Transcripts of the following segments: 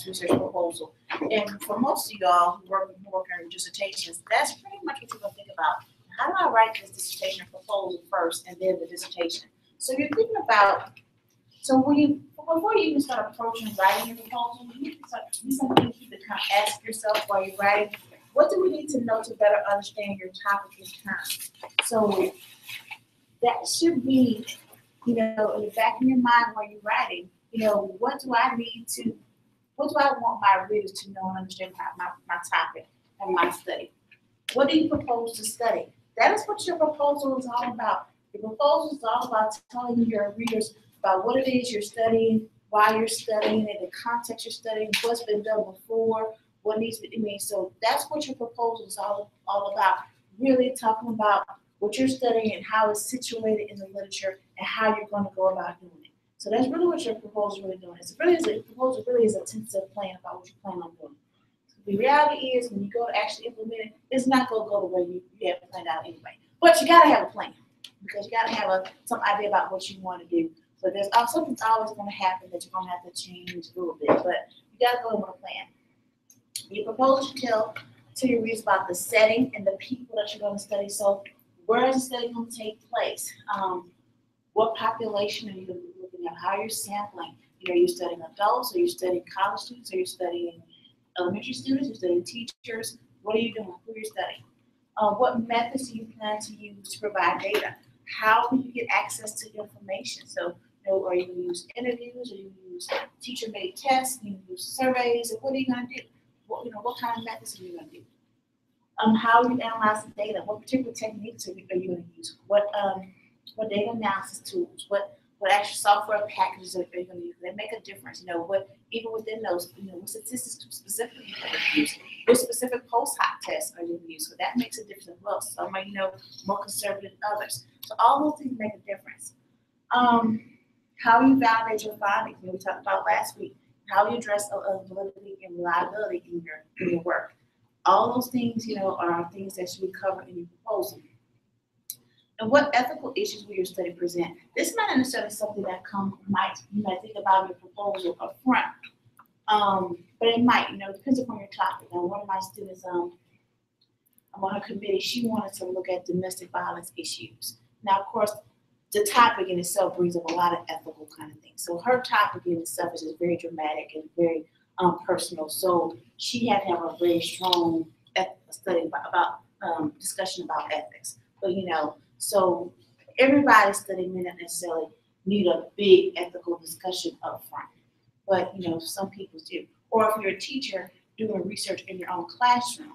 research proposal. And for most of y'all who work on dissertations, that's pretty much what you're going to think about. How do I write this dissertation proposal first and then the dissertation? So you're thinking about, so before you even start approaching writing your proposal, you need to start something you can kind of ask yourself while you're writing. What do we need to know to better understand your topic in terms? So that should be, in the back of your mind while you're writing, what do I want my readers to know and understand about my topic and my study? What do you propose to study? That is what your proposal is all about. Your proposal is all about telling your readers about what it is you're studying, why you're studying it, the context you're studying, what's been done before, what needs to be. So that's what your proposal is all about. Really talking about what you're studying and how it's situated in the literature and how you're going to go about doing it. So that's really what your proposal is really doing. Your proposal really is a tentative plan about what you plan on doing. The reality is when you go to actually implement it, it's not going to go the way you have planned out anyway. But you got to have a plan because you got to have some idea about what you want to do. So there's something's always going to happen that you're going to have to change a little bit, but you got to go in with a plan. Your proposal should tell your readers about the setting and the people that you're going to study. So where is the study going to take place? What population are you going to be looking at? How you're sampling? Are you studying adults? Are you studying college students? Are you studying elementary students? Are you studying teachers? What are you doing? Who are you studying? What methods do you plan to use to provide data? How will you get access to information? So, are you going to use interviews? Are you going to use teacher-made tests? Are you going to use surveys? And what are you going to do? What kind of methods are you going to do? How are you analyzing data? What particular techniques are you going to use? What data analysis tools? What actual software packages are you going to use? They make a difference. Even within those, what statistics specifically you're going to use? What specific post-hoc tests are you going to use? So that makes a difference as well. Some are, more conservative than others. So all those things make a difference. How you validate your findings? We talked about last week. How you address validity and reliability in your work. All those things, are things that should be covered in your proposal. And what ethical issues will your study present? This might not necessarily be something that you might think about in your proposal up front. But it might, it depends upon your topic. Now, one of my students, I'm on her committee, she wanted to look at domestic violence issues. Now, of course, the topic in itself brings up a lot of ethical kind of things. So her topic in itself is just very dramatic and very personal. So she had to have a very strong study about discussion about ethics. But so everybody's study may not necessarily need a big ethical discussion up front. But some people do. Or if you're a teacher doing research in your own classroom,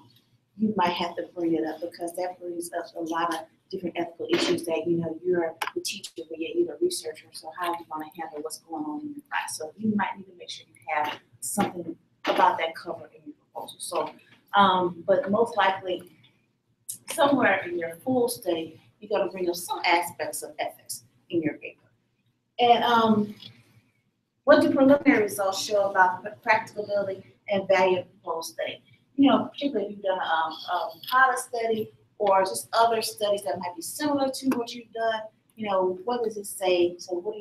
you might have to bring it up because that brings up a lot of different ethical issues that you're the teacher, but yet you're the researcher. So how are you going to handle what's going on in your class? So you might need to make sure you have something about that covered in your proposal. So, but most likely, somewhere in your full study, you're going to bring up some aspects of ethics in your paper. And what do preliminary results show about the practicability and value of proposed study? Particularly if you've done a pilot study or just other studies that might be similar to what you've done, what does it say? So what do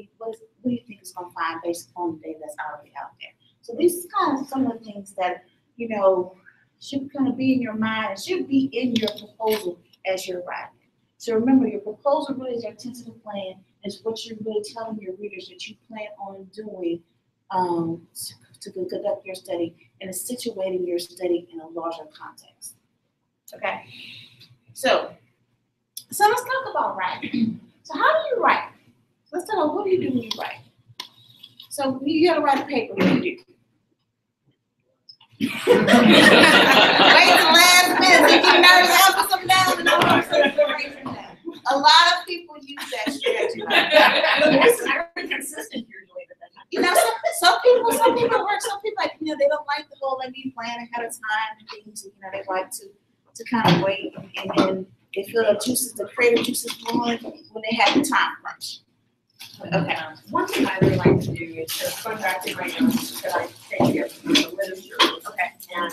you think it's going to find based upon the data that's already out there? So these is kind of some of the things that, should kind of be in your mind and should be in your proposal as you're writing. So remember, your proposal really is your tentative plan. It's what you're really telling your readers that you plan on doing to conduct your study and is situating your study in a larger context. Okay? So let's talk about writing. So how do you write? Let's talk about what do you do when you write? So you got to write a paper. What do you do? Wait till the last minute to get nervous, I'll put some down and all that. A lot of people use that strategy. That's very consistent usually. Some people work. Some people they don't like the whole let me plan ahead of time and things. They like to kind of wait and then they feel the creative juices flowing when they have the time crunch. Okay. One thing I really like to do is just going back to my notes that I take here from the literature. Okay. And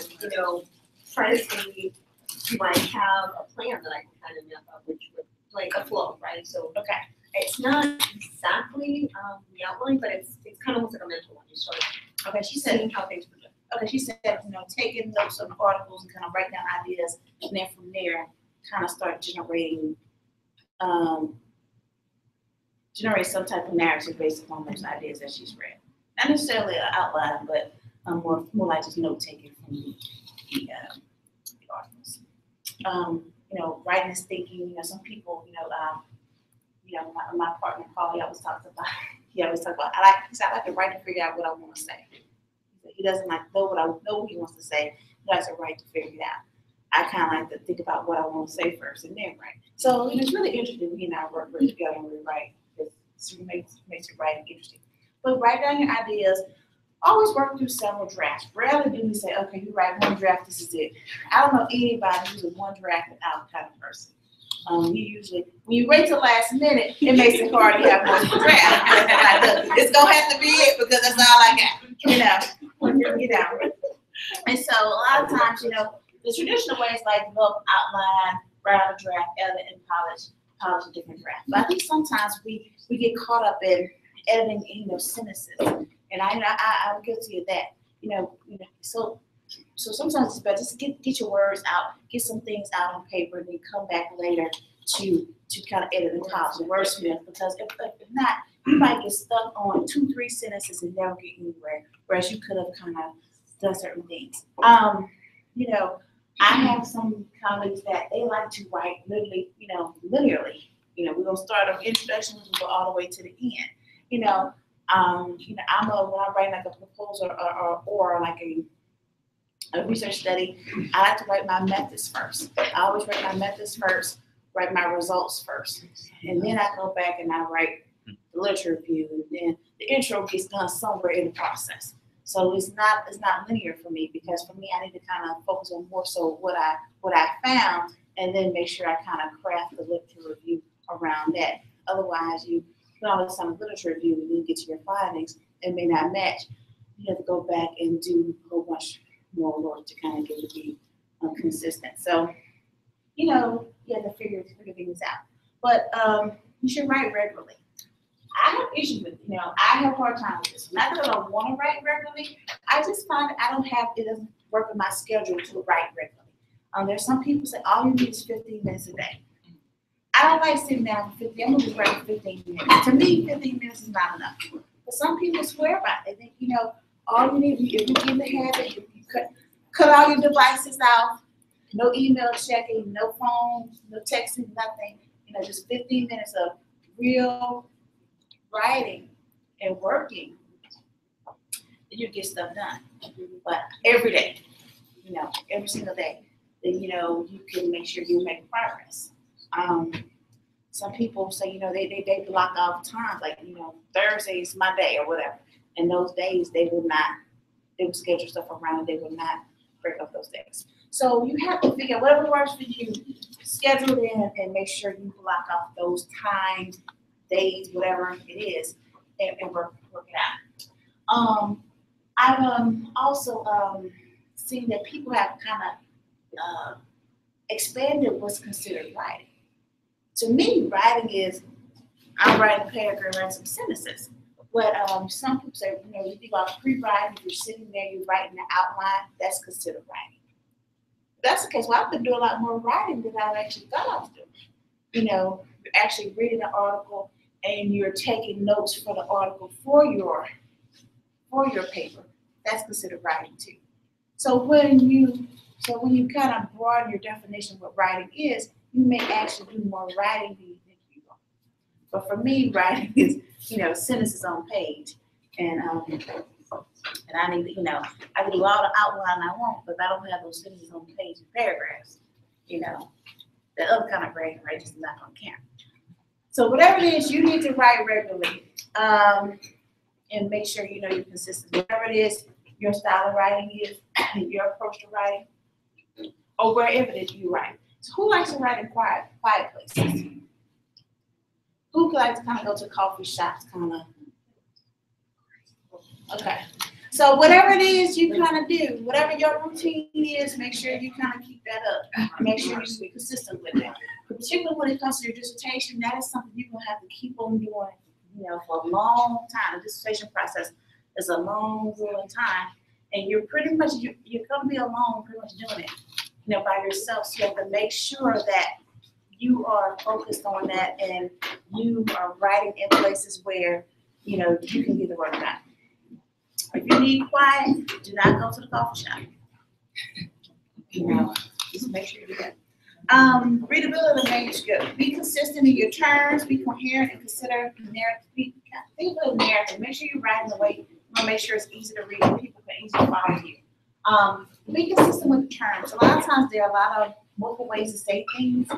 try to see do I have a plan that I can kind of map up, which would like a flow, right? So okay. It's not exactly the outline, but it's kind of almost like a mental one. You start she said seeing how things project. okay, she said, taking notes on articles and kind of write down ideas, and then from there, kind of start generating, some type of narrative based upon those ideas that she's read. Not necessarily an outline, but more like just note taking from the articles. Writing is thinking. Some people, my partner Paul, he always talks about. I like to write to figure out what I want to say. He doesn't like know what he wants to say. He likes to write to figure it out. I kind of like to think about what I want to say first and then write. So it's really interesting when he and I work together and we write. It makes your writing interesting. But write down your ideas. Always work through several drafts. Rarely do we say, okay, you write one draft, this is it. I don't know anybody who's a one draft out kind of person. You usually, when you wait till last minute, it makes it hard to have multiple drafts. It's gonna have to be it because that's all I got. And so a lot of times, the traditional ways like develop outline, write out a draft, edit, and polish a different draft. But I think sometimes we get caught up in editing, sentences. And I'm guilty of that, So sometimes it's better just get your words out, get some things out on paper, and then come back later to kind of edit and polish the wordsmith. Because if not, you might get stuck on 2-3 sentences and never get anywhere. Whereas you could have kind of done certain things. I have some colleagues that they like to write literally, linearly. We're gonna start an introduction and go all the way to the end. When I'm writing like a proposal or like a research study, I like to write my methods first. I always write my methods first, write my results first, and then I go back and I write the literature review, and then the intro gets done somewhere in the process. So it's not linear for me, because for me I need to kind of focus on more so what I found, and then make sure I kind of craft the literature review around that. Otherwise, you put all this on a literature review and then get to your findings, it may not match. You have to go back and do a whole bunch more work to kind of get it to be consistent. So, you have to figure things out. But you should write regularly. I have issues with, I have a hard time with this. Not that I don't want to write regularly. I just find that it doesn't work with my schedule to write regularly. There's some people say all you need is 15 minutes a day. I don't like sitting down for 15. I'm gonna be writing 15 minutes. To me, 15 minutes is not enough. But some people swear by it. They think, all you need, if you get in the habit, you cut all your devices off, no email checking, no phone, no texting, nothing. Just 15 minutes of real writing and working, then you get stuff done. But every day, every single day, then you can make sure you make progress. Some people say, they block off time, like, Thursday is my day or whatever. And those days they will schedule stuff around, they will not break up those days. So you have to figure out whatever works for you, schedule it in and make sure you block off those times, days, whatever it is, and work it out. I've also seen that people have kind of expanded what's considered writing. To me, writing is, I'm writing a paragraph, writing some sentences. But some people say, you think about pre-writing, if you're sitting there, you're writing the outline, that's considered writing. If that's the case, well, I've been doing a lot more writing than I actually thought I was doing. You're actually reading an article and you're taking notes for the article for your paper. That's considered writing too. So when you kind of broaden your definition of what writing is, you may actually do more writing than you think you are. But for me, writing is, sentences on page. And I need to, I can do all the outline I want, but if I don't have those sentences on page and paragraphs, the other kind of writing just not gonna count. So whatever it is, you need to write regularly. And make sure you're consistent. Whatever it is, your style of writing is, your approach to writing, or wherever it is you write. So who likes to write in quiet places? Who likes to kind of go to coffee shops, kind of? Okay. So whatever it is you kind of do, whatever your routine is, make sure you kind of keep that up. Make sure you be consistent with it. Particularly when it comes to your dissertation, that is something you're going to have to keep on doing, for a long time. The dissertation process is a long, rolling time. and you're pretty much, you're gonna be alone pretty much doing it, by yourself. So you have to make sure that you are focused on that and you are writing in places where, you can get the work done. If you need quiet, do not go to the coffee shop. Just make sure you do that. Readability of the manuscript. Be consistent in your terms, be coherent, and consider narrative. Think of the narrative. Make sure you write in the way, make sure it's easy to read and people can easily follow you. Be consistent with the terms. A lot of times there are a lot of multiple ways to say things.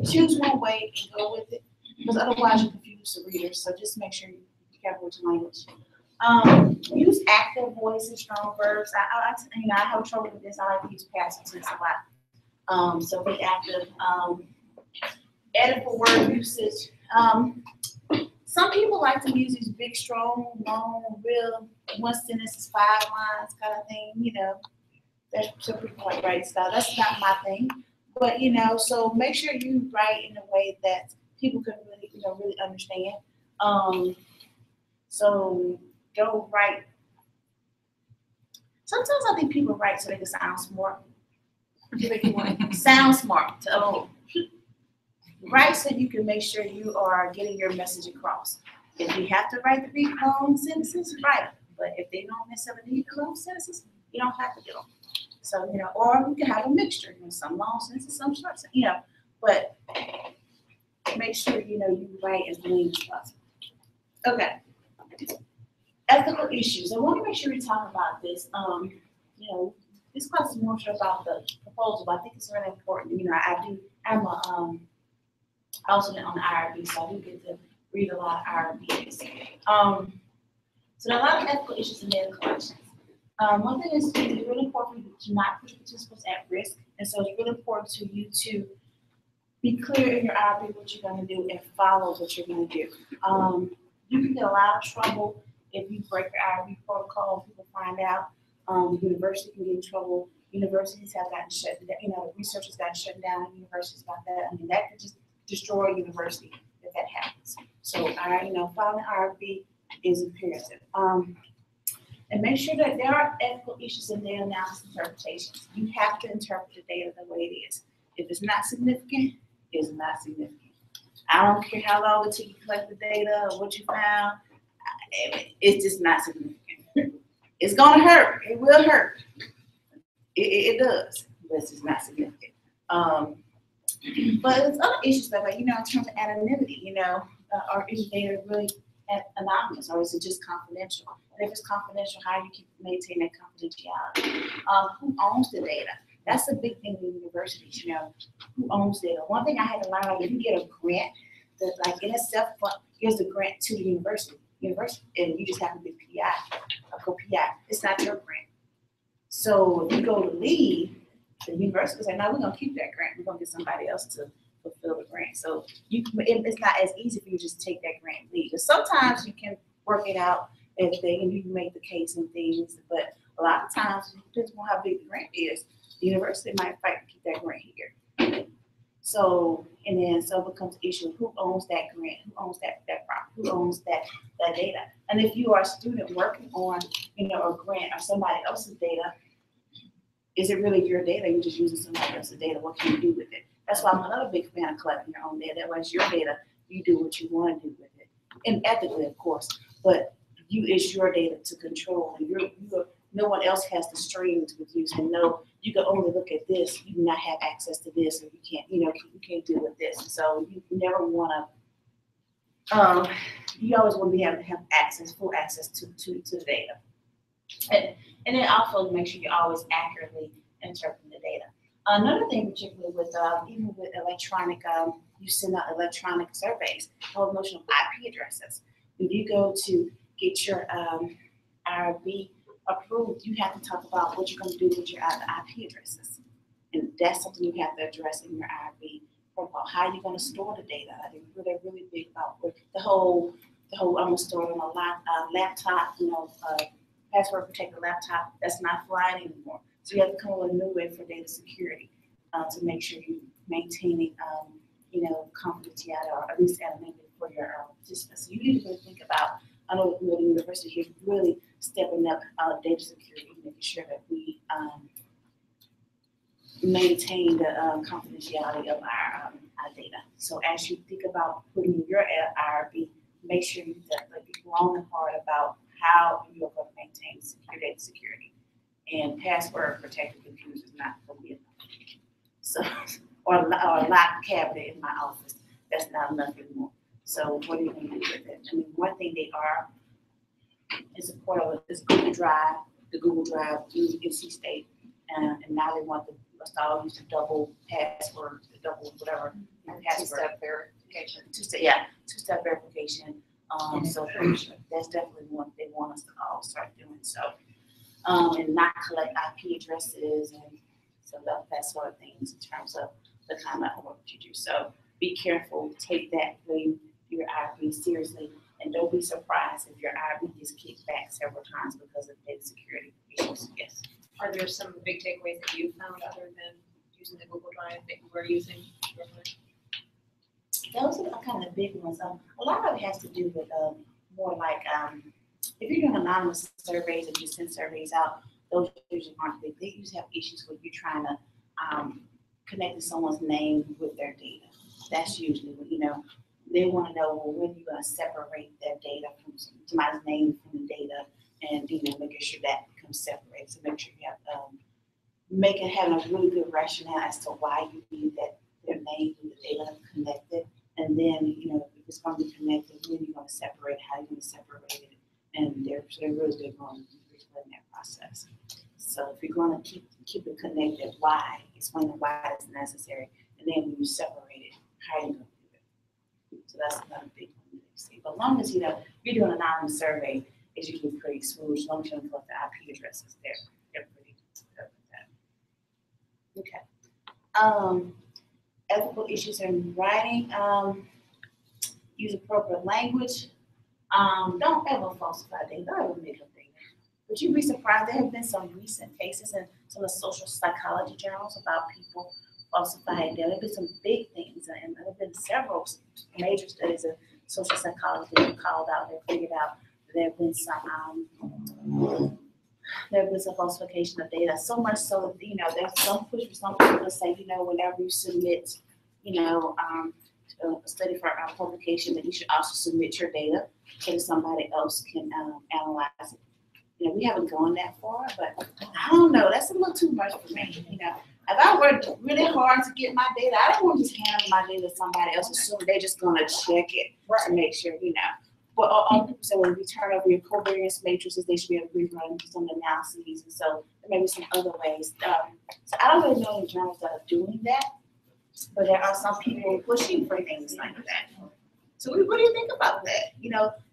Choose one way and go with it, because otherwise you confuse the reader. So just make sure you be careful with your language. Use active voices, strong verbs. I have trouble with this. I like to use past tense a lot. So be active. Edit for word usage. Some people like to use these big, strong, long, real, one sentence is 5 lines kind of thing. That's some people like writing style. That's not my thing. But so make sure you write in a way that people can really, really understand. So don't write. Sometimes I think people write so they can sound smart. Sound smart. Write so you can make sure you are getting your message across. If you have to write the big long sentences, write them. But if they don't necessarily need the long sentences, you don't have to do them. So, or you can have a mixture, some long sentences, some short sentences, but make sure, you write as clean as possible. Okay. Ethical issues. I want to make sure we talk about this. This class is more sure about the proposal, but I think it's really important. I'm a alternate on the IRB, so I do get to read a lot of IRBs. So there are a lot of ethical issues in data collections. One thing is it's really important to not put participants at risk, and so it's really important to you to be clear in your IRB what you're going to do and follow what you're going to do. You can get a lot of trouble if you break your IRB protocol. People find out. The university can get in trouble. Universities have gotten shut down. The research has gotten shut down. Universities about that. That could just destroy a university if that happens. So, following IRB is imperative. And make sure that there are ethical issues in data analysis interpretations. You have to interpret the data the way it is. If it's not significant, it's not significant. I don't care how long it took you to collect the data or what you found. It's just not significant. It's going to hurt. It will hurt. It does, but it's just not significant. But there's other issues like, in terms of anonymity, or is data really anonymous, or is it just confidential? And if it's confidential, how do you maintain that confidentiality? Who owns the data? That's a big thing in universities, who owns data. One thing I had to learn, if you get a grant, that in itself gives the grant to the university, and you just have to be PI, a co-PI. It's not your grant. So if you go to leave, the university say, no, we're going to keep that grant. We're going to get somebody else to fulfill the grant. So it's not as easy for you to just take that grant and leave. But sometimes you can work it out and you can make the case and things. But a lot of times, it depends on how big the grant is. The university might fight to keep that grant here. So it becomes an issue of who owns that grant, who owns that property, who owns that data. And if you are a student working on, a grant or somebody else's data, is it really your data? You're just using somebody else's data. What can you do with it? That's why I'm another big fan of collecting your own data. That way it's your data. You do what you want to do with it. And ethically, of course. But it's your data to control. And no one else has the strings with you. So no, you can only look at this. You do not have access to this, or you can't, you can't deal with this. So you never want to, you always want to be able to have full access to the data. And then also make sure you're always accurately interpreting the data. Another thing, particularly with even with electronic, you send out electronic surveys, whole notion of IP addresses. When you go to get your IRB approved, you have to talk about what you're going to do with your IP addresses, and that's something you have to address in your IRB protocol. How are you going to store the data? They're really big about the whole. I'm going to store it on a laptop, password protected laptop that's not flying anymore. So you have to come up with a new way for data security to make sure you're maintaining, confidentiality, or at least anonymity for your participants. So you need to really think about, I know the university here really stepping up data security, making sure that we maintain the confidentiality of our data. So as you think about putting your IRB, make sure you definitely be long and hard about how you're going to maintain secure data security. And password protected computers is not going to be enough. So, or a locked cabinet in my office, that's not enough anymore. So what are you going to do with it? I mean, one thing they are is supportive is Google Drive, the Google Drive, NC State, and now they want us to all use the double password, the double whatever password. Two-step verification. Two-step verification. So that's definitely what they want us to all start doing. So, and not collect IP addresses and so that sort of things in terms of the kind of work you do. So be careful, take that when your IRB seriously, and don't be surprised if your IRB gets kicked back several times because of data security issues. Yes. Are there some big takeaways that you found other than using the Google Drive that you were using? Those are kind of the big ones. A lot of it has to do with more like if you're doing anonymous surveys, if you send surveys out, those usually aren't big. They usually have issues where you're trying to connect to someone's name with their data. That's usually what, they want to know, well, when you're going to separate their data from somebody's name from the data, and making sure that becomes separated. So make sure you have having a really good rationale as to why you need their name and the data connected, and then if it's going to be connected, when you're going to separate, how you're going to separate it, and they're really big on explaining that process. So if you're going to keep it connected, why? Explain why it's necessary, and then when you separate it, how are you going to do it? So that's another big one to see. But as long as you're doing an anonymous survey, it's usually pretty smooth. As long as you don't collect the IP addresses, they're pretty good with that. Okay. Ethical issues in writing. Use appropriate language. Don't ever falsify data. Don't ever make up data. But you'd be surprised. There have been some recent cases in some of the social psychology journals about people falsifying data. There have been some big things, and there have been several major studies of social psychology that have called out. They figured out there have been some falsification of data. So much so, there's some push for some people to say, whenever you submit, a study for our publication, that you should also submit your data so that somebody else can analyze it. We haven't gone that far, but I don't know. That's a little too much for me. If I worked really hard to get my data, I don't want to just hand my data to somebody else, assuming they're just going to check it to make sure, But people say when we turn over your covariance matrices, they should be able to rerun some analyses, and so there may be some other ways. So I don't really know any journals that are doing that, but there are some people pushing for things like that. So what do you think about that?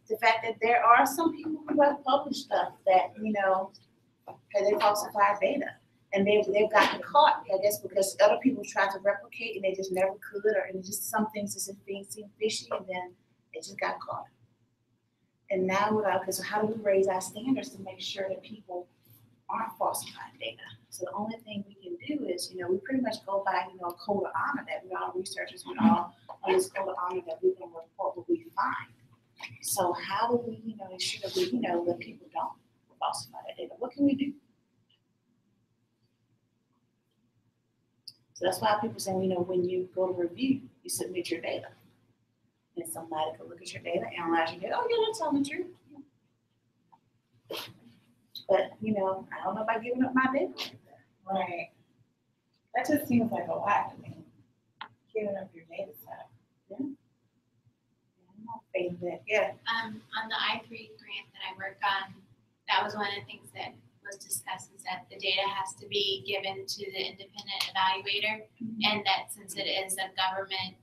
The fact that there are some people who have published stuff that they falsified data, and they've gotten caught. I guess because other people tried to replicate and they just never could, or and just some things just seem fishy, and then they just got caught. And now so how do we raise our standards to make sure that people aren't falsifying data? So the only thing we can do is, we pretty much go by, a code of honor that we all researchers, we all on this code of honor that we're going to report what we find. So how do we, ensure that we, that people don't falsify that data? What can we do? So that's why people say, when you go to review, you submit your data. And somebody could look at your data, analyze your data. Oh, yeah, that's telling the truth. But, I don't know about giving up my data. Right. That just seems like a lot to me. Giving up your data set. Yeah. I'm not afraid of that. Yeah. On the I3 grant that I work on, that was one of the things that was discussed, is that the data has to be given to the independent evaluator, and that since it is a government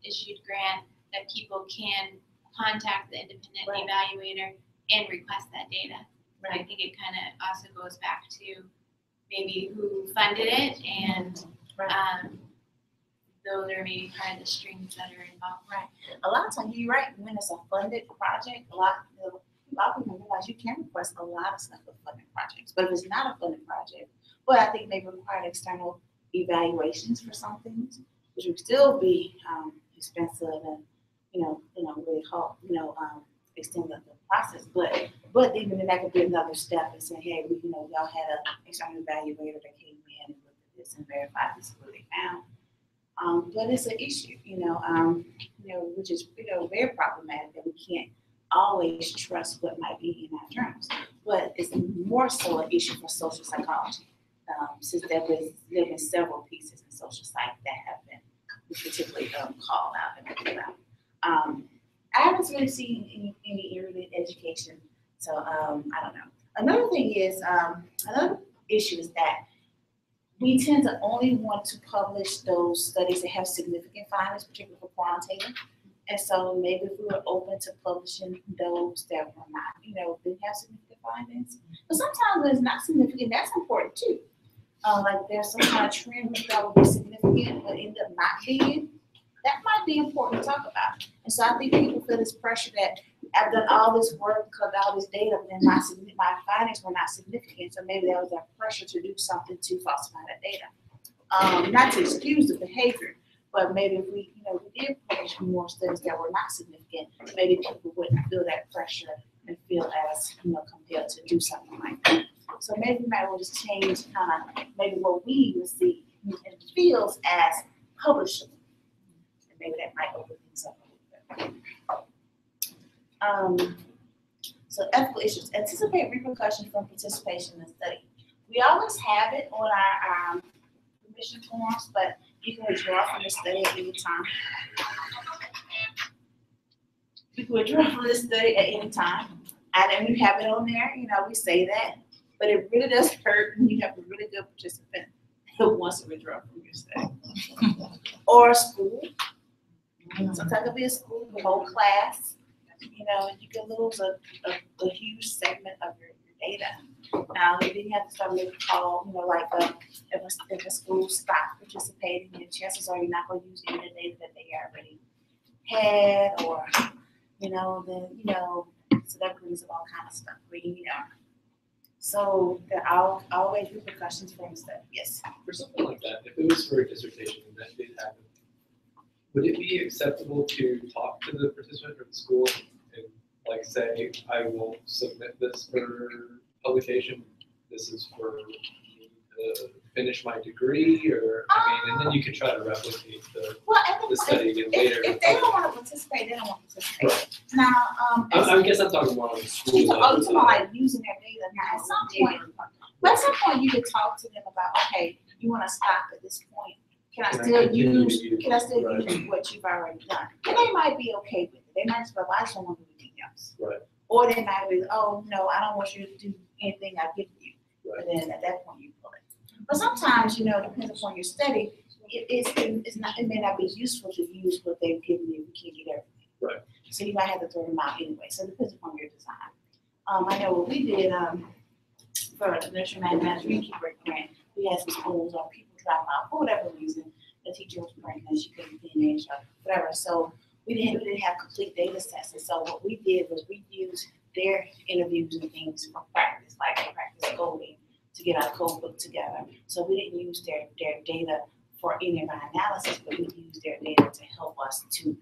issued grant, that people can contact the independent evaluator and request that data. So I think it kind of also goes back to maybe who funded it, and those are maybe part of the strings that are involved. Right. A lot of times, you're right, when it's a funded project, a lot of people realize you can request a lot of stuff for funded projects. But if it's not a funded project, I think they require external evaluations for some things, which would still be expensive and really hard, extend the process, but even then that could be another step and say, hey, y'all had an external evaluator that came in and looked at this and verified this is what they found. But it's an issue, which is, very problematic that we can't always trust what might be in our journals. But it's more so an issue for social psychology, since there have been several pieces in social psych that have been particularly called out and put out. I haven't really seen any area of education, so I don't know. Another thing is, another issue is that we tend to only want to publish those studies that have significant findings, particularly for quantitative. And so maybe if we were open to publishing those that were not, didn't have significant findings. But sometimes when it's not significant, that's important too. Like there's some kind of trend we thought would be significant, but end up not being. That might be important to talk about. And so I think people feel this pressure that I've done all this work, cut all this data, but then my findings were not significant. So maybe there was that pressure to do something to falsify that data. Not to excuse the behavior, but maybe if we did publish more studies that were not significant, maybe people wouldn't feel that pressure and feel as compelled to do something like that. So maybe we might want to change kind of maybe what we would see and feels as publishable. Maybe that might open things up a little bit. So ethical issues. Anticipate repercussions from participation in the study. We always have it on our permission forms, but you can withdraw from the study at any time. You can withdraw from the study at any time. And we have it on there, we say that. But it really does hurt when you have a really good participant who wants to withdraw from your study. Or school. Sometimes it'll be a school, the whole class, you can lose a huge segment of your data. Then you have to start making calls, if a school stops participating, the chances are you're not going to use any of the data that they already had, or, so that brings up all kind of stuff. So there are always repercussions from stuff. Yes. For something like that, if it was for a dissertation and that did happen, would it be acceptable to talk to the participant or the school and say, I will submit this for publication, this is for me to finish my degrey, or, and then you could try to replicate the study again later. If they don't want to participate, they don't want to participate. Right. Now, I guess I'm talking more on the school level. You're talking using their data. Now, at some point, you could talk to them about, okay, you want to stop at this point. Can I still use what you've already done? And they might be okay with it. They might just go, well, I just don't want to do anything else. Right. Or they might be, oh, no, I don't want you to do anything I've given you. Right. And then at that point, you pull it. But sometimes, depending upon your study, it may not be useful to use what they've given you. You can't get everything. Right. So you might have to throw them out anyway. So it depends upon your design. I know what we did for the Nursery Management Keeper grant, we had some schools or people drop out for whatever reason. The teacher was pregnant, she couldn't finish or whatever. So we didn't have complete data sets. And so what we did was we used their interviews and things from practice, like practice coding, to get our code book together. So we didn't use their data for any of our analysis, but we used their data to help us to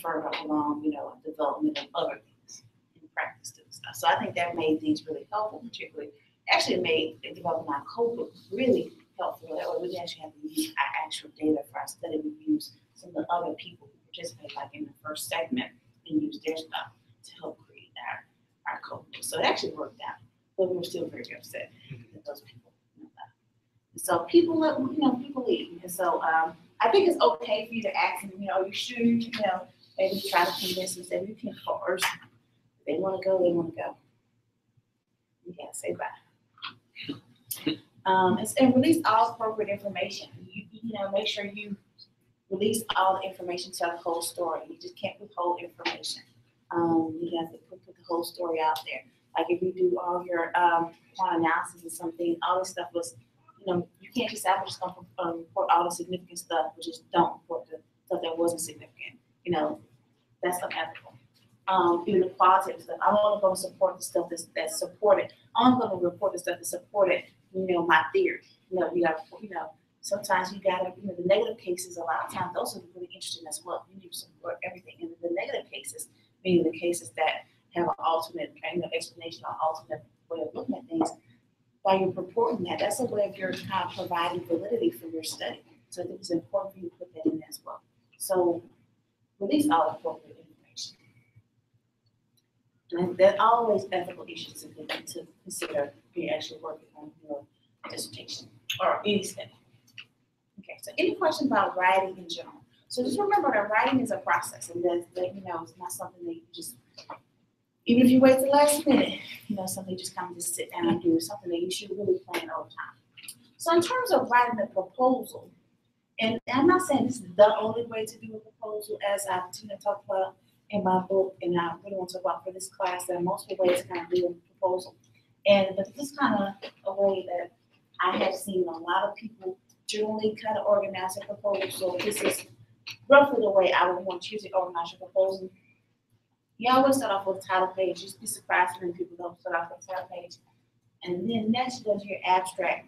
further along, development of other things in practice and stuff. So I think that made things really helpful, particularly. Actually, it made developing our code book really helpful. That way we didn't actually have to use our actual data for our study. We used some of the other people who participated, like in the first segment, and used their stuff to help create our code book. So it actually worked out, but we were still very upset that those people left. So people leave. And so I think it's okay for you to ask them, are you sure, maybe try to convince them that you can force. If they want to go, they want to go. You can't say bye. And release all appropriate information. Make sure you release all the information, tell the whole story. You just can't withhold information. You have to put the whole story out there. Like if you do all your quant analysis or something, all this stuff was, you can't just say, I'm just going to report all the significant stuff, but just don't report the stuff that wasn't significant. That's unethical. Even the qualitative stuff, I'm only going to support the stuff that's supported. I'm going to report the stuff that supported, my theory. Sometimes you gotta, the negative cases, a lot of times, those are really interesting as well. You need to support everything. And the negative cases, meaning the cases that have an alternate, explanation or alternate way of looking at things, while you're purporting that, that's a way of your kind of providing validity for your study. So I think it's important for you to put that in as well. So release all appropriate information. And there are always ethical issues to consider when you're actually working on your dissertation or any study. Okay, so any questions about writing in general? So just remember that writing is a process, and that it's not something that you just, even if you wait till the last minute, something you just kind of just sit down and do. It's something that you should really plan over time. So in terms of writing a proposal, and I'm not saying this is the only way to do a proposal, as I talk about in my book, and I really want to talk about for this class, there are multiple ways to kind of do a proposal. But this is kind of a way that I have seen a lot of people generally kind of organize a proposal. So this is roughly the way I would want you to organize your proposal. You always start off with a title page. You'd be surprised when people don't start off with a title page. And then next goes your abstract,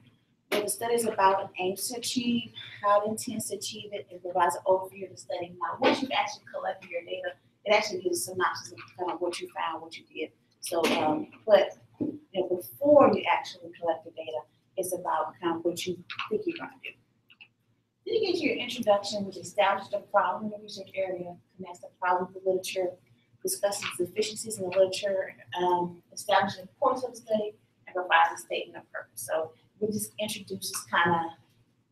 what the study is about and aims to achieve, how it intends to achieve it, and provides an overview of the study. Now, once you've actually collected your data, it actually gives a synopsis of kind of what you found, what you did. So, but before you actually collect the data, it's about kind of what you think you're going to do. Then you get to your introduction, which establishes the problem in the research area, connects the problem with the literature, discusses deficiencies in the literature, establishes the importance of the study, and provides a statement of purpose. So it just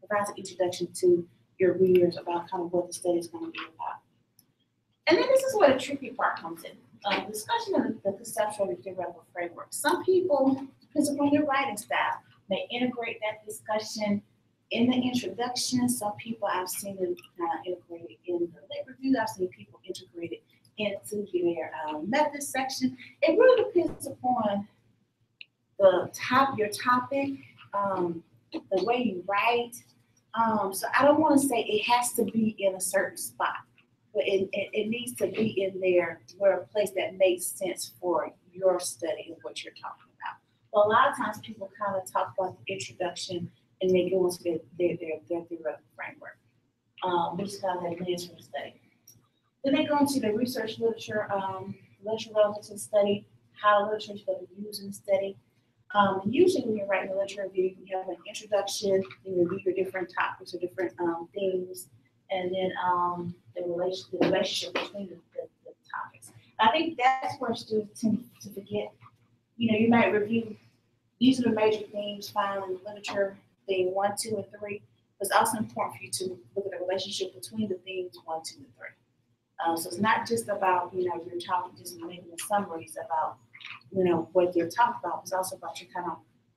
provides an introduction to your readers about kind of what the study is going to be about. And then this is where the tricky part comes in. Discussion of the conceptual and theoretical framework. Some people, depends upon your writing style, may integrate that discussion in the introduction. Some people I've seen them kind of integrated in the lit review. I've seen people integrate it into their method section. It really depends upon your topic, the way you write. So I don't want to say it has to be in a certain spot, but it needs to be in there where a place that makes sense for your study and what you're talking about. But a lot of times people kind of talk about the introduction and they go into their theoretical framework, which is kind of their lens for the study. Then they go into the research literature relevant to the study, how literature is going to be used in the study. Usually when you're writing a literature review, you have an introduction, you review your different topics or different themes, and then the relationship between the topics. I think that's where students tend to forget. You might review, these are the major themes found in the literature, theme 1, 2, and 3. But it's also important for you to look at the relationship between the themes 1, 2, and 3. So it's not just about, you're talking, just making the summaries about, what you're talking about. It's also about you kind of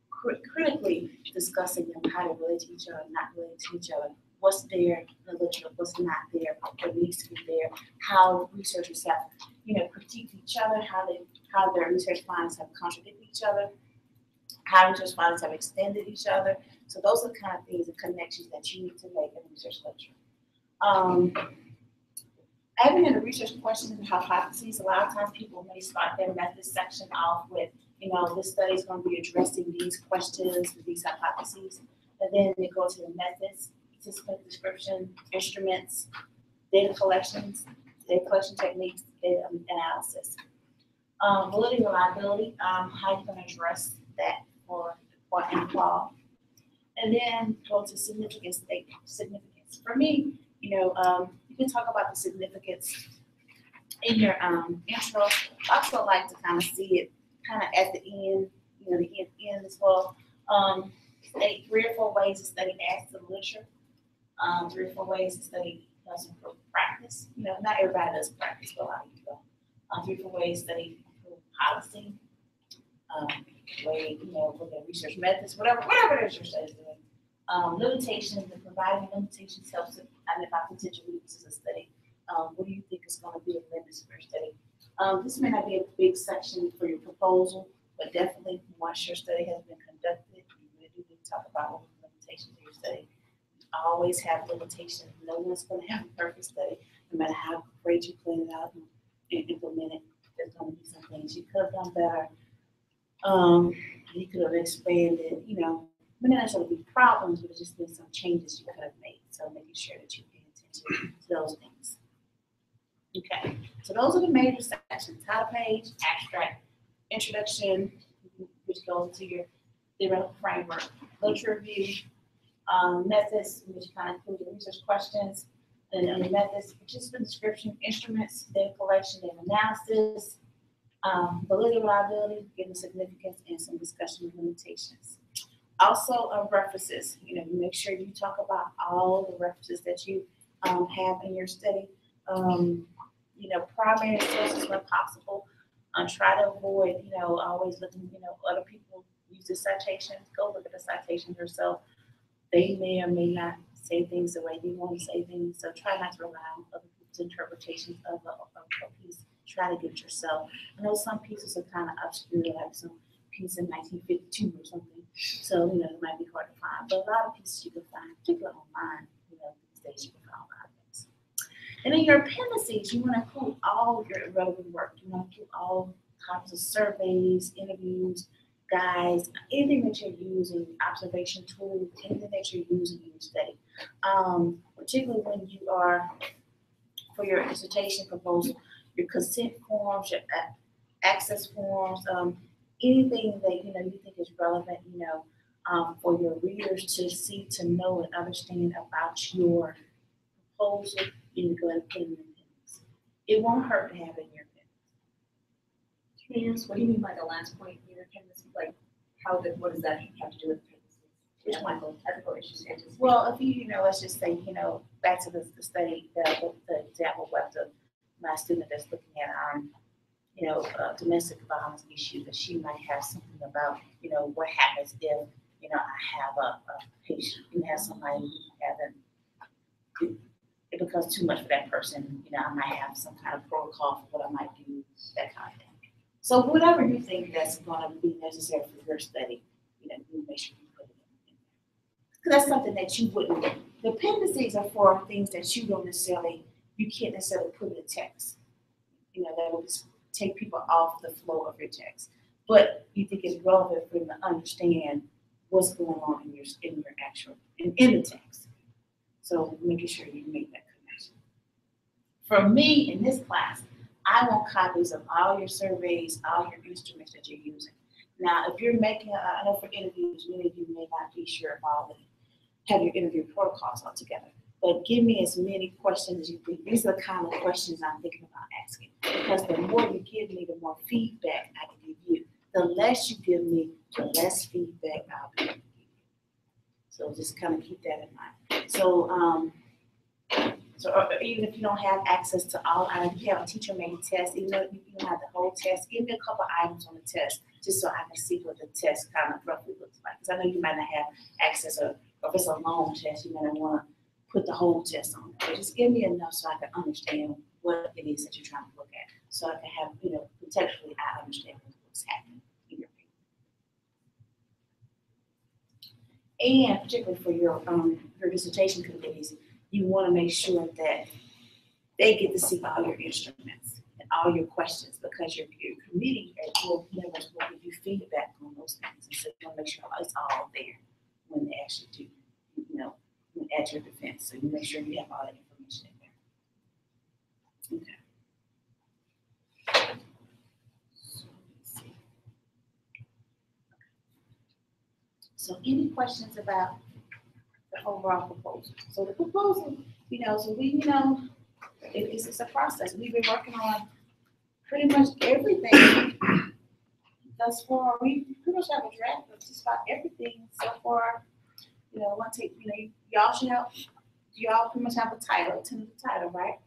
critically discussing them, how they relate to each other, not relate to each other. What's there in the literature, what's not there, what needs to be there, how researchers have, critiqued each other, how their research findings have contradicted each other, how research findings have extended each other. So those are the kind of things and connections that you need to make in research literature. Even in the research questions and hypotheses, a lot of times people may start their methods section off with, this study is going to be addressing these questions, these hypotheses, and then they go to the methods, participant description, instruments, data collection techniques, data analysis. Validity and reliability, how you can address that for and flaw. And then go to significance. For me, you can talk about the significance in your intro. I also like to kind of see it kind of at the end, the end as well. 3 or 4 ways to study as the literature. 3 or 4 ways to study improve practice. Not everybody does practice, but a lot of people. 3 or 4 ways to study improve policy. Look at research methods, whatever it is your study is doing. Limitations, and providing limitations helps to identify potential weaknesses of study. What do you think is going to be a limit for your study? This may not be a big section for your proposal, but definitely once your study has been conducted, you really do need to talk about what the limitations of your study. You always have limitations. No one's going to have a perfect study, no matter how great you plan it out and implement it. There's going to be some things you could have done better. You could have expanded, may not necessarily be problems, but it's just been some changes you could have made. So making sure that you pay attention to those things. Okay, so those are the major sections: title page, abstract, introduction, which goes to your theoretical framework, literature review, methods, which kind of include the research questions, and the methods, participant description, instruments, data collection, data analysis, validity, reliability, given significance, and some discussion of limitations. Also, references. You know, make sure you talk about all the references that you have in your study. You know, primary sources where possible. Try to avoid, you know, always looking, you know, other people use the citations. Go look at the citations yourself. They may or may not say things the way you want to say things. So try not to rely on other people's interpretations of a piece. Try to get it yourself. I know some pieces are kind of obscure, like some piece in 1952 or something. So, you know, it might be hard to find. But a lot of pieces you can find, particularly online, you know, these days you can find a lot of things. And in your appendices, you want to include all your relevant work. You want to include all types of surveys, interviews, guides, anything that you're using, observation tools, anything that you're using in your study. Particularly when you are, for your dissertation proposal, your consent forms, your access forms, anything that, you know, you think is relevant, you know, for your readers to see, to know, and understand about your proposal, you can go ahead and put it in your appendix. It won't hurt to have it in your appendix. Can I ask, what do you mean by the last point in your appendices? Like, what does that have to do with appendices? Which one? Ethical issues, anticipation. Well, if you know, let's just say, you know, back to the study, the example of my student that's looking at you know, domestic violence issues, that she might have something about, you know, what happens if, you know, I have a patient, you have somebody who having, it becomes too much for that person, you know, I might have some kind of protocol for what I might do, that kind of thing. So whatever you think that's gonna be necessary for your study, you know, you make sure you put it in. Because that's something that you wouldn't, the appendices are for things that you don't necessarily, you can't necessarily put in the text. You know, that will just take people off the flow of your text. But you think it's relevant for them to understand what's going on in your actual, in the text. So making sure you make that connection. For me, in this class, I want copies of all your surveys, all your instruments that you're using. Now, if you're making, I know for interviews, many of you may not be sure of all the, have your interview protocols all together. But give me as many questions as you think. These are the kind of questions I'm thinking about asking. Because the more you give me, the more feedback I can give you. The less you give me, the less feedback I'll be able to give you. So just kind of keep that in mind. So, even if you don't have access to all items, you have a teacher-made test, even though you don't have the whole test, give me a couple items on the test, just so I can see what the test kind of roughly looks like. Because I know you might not have access, or if it's a long test, you might not want to put the whole test on. But just give me enough so I can understand what it is that you're trying to look at. So I can have, you know, contextually I understand what's happening in your paper. And particularly for your dissertation committees, you want to make sure that they get to see all your instruments and all your questions, because your committee members will give you feedback on those things. And so you want to make sure it's all there when they actually do, you know, at your defense. So you make sure you have all that information in there. Okay. So any questions about the overall proposal? So the proposal, you know, so we, you know, it's a process. We've been working on pretty much everything thus far. We pretty much have a draft of just about everything so far. You know, one take, you know, y'all should have, y'all pretty much have a title, tentative title, right?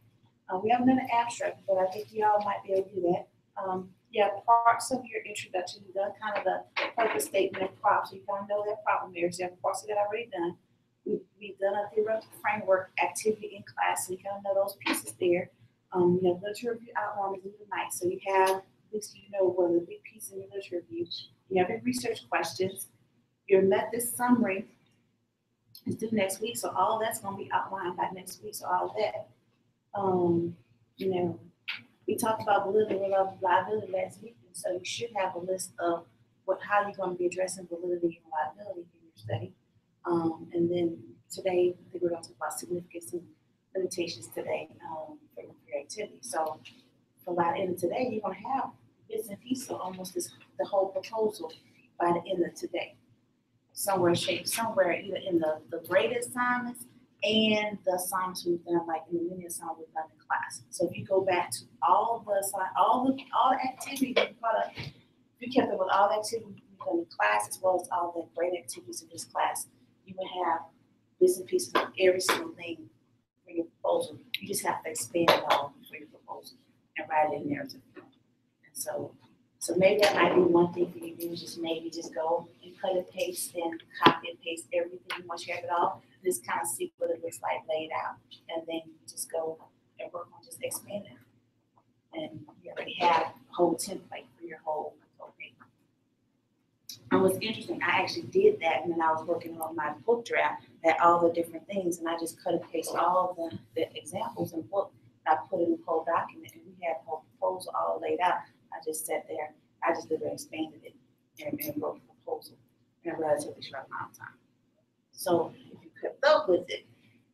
We haven't done an abstract, but I think y'all might be able to do that. Yeah, parts of your introduction, you've done kind of the purpose statement and props, so you kind of know that problem areas. You have parts of that already done. We've done a theoretical framework activity in class, so you kind of know those pieces there. You have literature review outline is even nice, so you have, at least you know what the big piece in your literature review. You have your research questions, your method summary is due next week, so all of that's going to be outlined by next week. So all of that, you know, we talked about validity and reliability last week, and so you should have a list of how you're going to be addressing validity and reliability in your study. And then today, I think we're going to talk about significance and limitations today for your activity. So for by the end of today, you're gonna have bits and pieces of almost the whole proposal by the end of today. Somewhere either in the graded assignments and the assignments we've done, like in the mini assignment we've done in class. So if you go back to all the activities if you kept up with all the activities we've done in class as well as all the graded activities in this class, you would have bits and pieces of every single thing for your proposal. You just have to expand it all for your proposal and write it in narrative form. And so maybe that might be one thing for you to do, is just go and cut and paste and copy and paste everything once you have it all. Just kind of see what it looks like laid out, and then just go and work on just expanding. And you already have a whole template for your whole paper. And what's interesting, I actually did that when I was working on my book draft, at all the different things, and I just cut and paste all the examples in the book. I put in the whole document, and we had the whole proposal all laid out. I just sat there, I just literally expanded it and wrote the proposal in a relatively short amount of time. So if you kept up with it,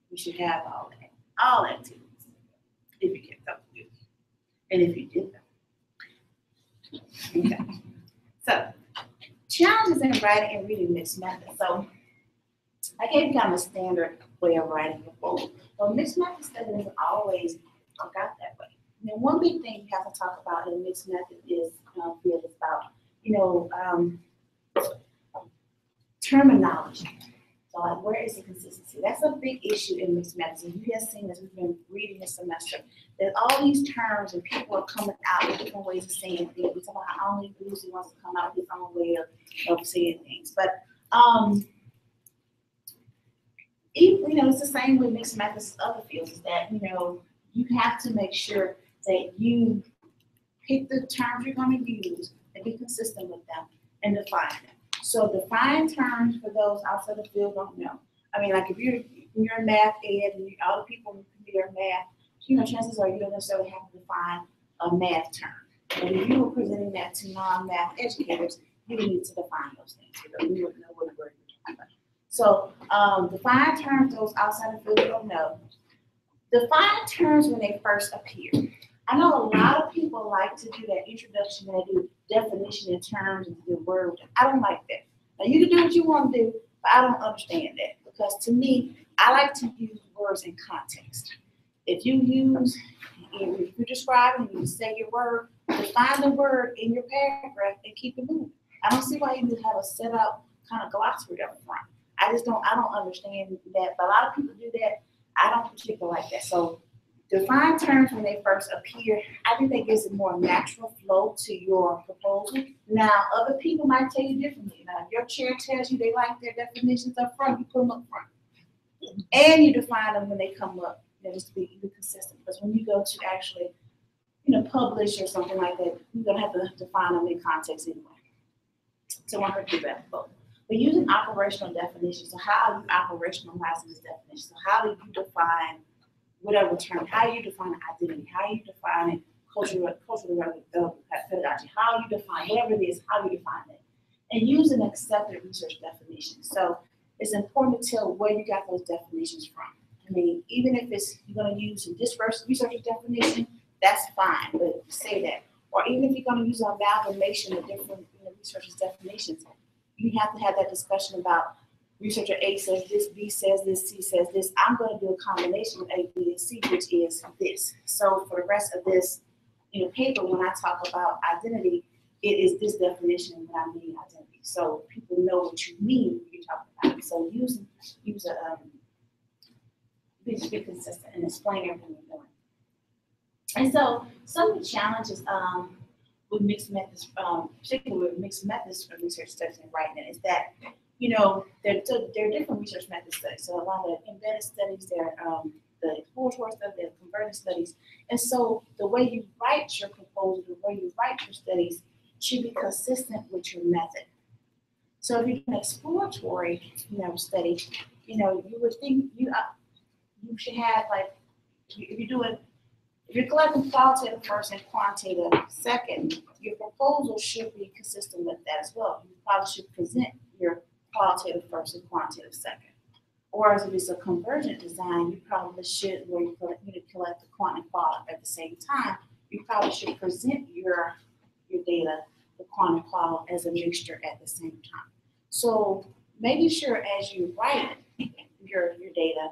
you should have all activities, if you kept up with it. And if you did that. Okay. So challenges in writing and reading mixed methods. So I gave you kind of a standard way of writing a proposal. But mixed method study doesn't always work out that way. And then one big thing you have to talk about in mixed method is field is about, terminology. So like, where is the consistency? That's a big issue in mixed methods. And you have seen as we've been reading this semester, that all these terms and people are coming out with different ways of saying things. We talk about how only Lucy wants to come out with his own way of saying things. But it's the same with mixed methods of other fields, is that you have to make sure that you pick the terms you're going to use and be consistent with them and define them. So define terms for those outside the field don't know. I mean, like if you're in math ed and all the people who are in math, chances are you don't necessarily have to define a math term. But if you were presenting that to non-math educators, you need to define those things. You would know what the word you're talking about. So define terms those outside the field don't know. Define terms when they first appear. I know a lot of people like to do that introduction and they do definition in terms and do word. I don't like that. Now you can do what you want to do, but I don't understand that, because to me, I like to use words in context. If you're describing, you say your word, define the word in your paragraph and keep it moving. I don't see why you would have a set up kind of glossary up front. I don't understand that, but a lot of people do that. I don't particularly like that. So define terms when they first appear. I think that gives it more natural flow to your proposal. Now, other people might tell you differently. Now, if your chair tells you they like their definitions up front, you put them up front. And you define them when they come up, just to be consistent. Because when you go to actually, publish or something like that, you're going to have to define them in context anyway. So I want her to do that both. But using operational definitions, so how are you operationalizing this definition? So how do you define whatever term? How do you define identity? How do you define cultural pedagogy? How do you define whatever it is? How do you define it? And use an accepted research definition. So it's important to tell where you got those definitions from. I mean, even if you're going to use a dispersed research definition, that's fine, but say that. Or even if you're going to use an amalgamation of different researchers' definitions, you have to have that discussion about researcher A says this, B says this, C says this. I'm going to do a combination of A, B, and C, which is this. So for the rest of this paper, when I talk about identity, it is this definition when I mean identity. So people know what you mean when you're talking about it. So be consistent and explain everything you're doing. And so some of the challenges with mixed methods, particularly with mixed methods for research studies and writing, is that there are different research method studies. So a lot of embedded studies, there are the exploratory studies, there are converted studies. And so the way you write your proposal, the way you write your studies should be consistent with your method. So if you're doing an exploratory study, you would think you should have, like, if you're collecting qualitative first and quantitative second, your proposal should be consistent with that as well. You probably should present your qualitative first and quantitative second. Or if it's a convergent design, you probably should, where you collect the quant and qual at the same time, you probably should present your data, the quant and qual, as a mixture at the same time. So making sure as you write your data,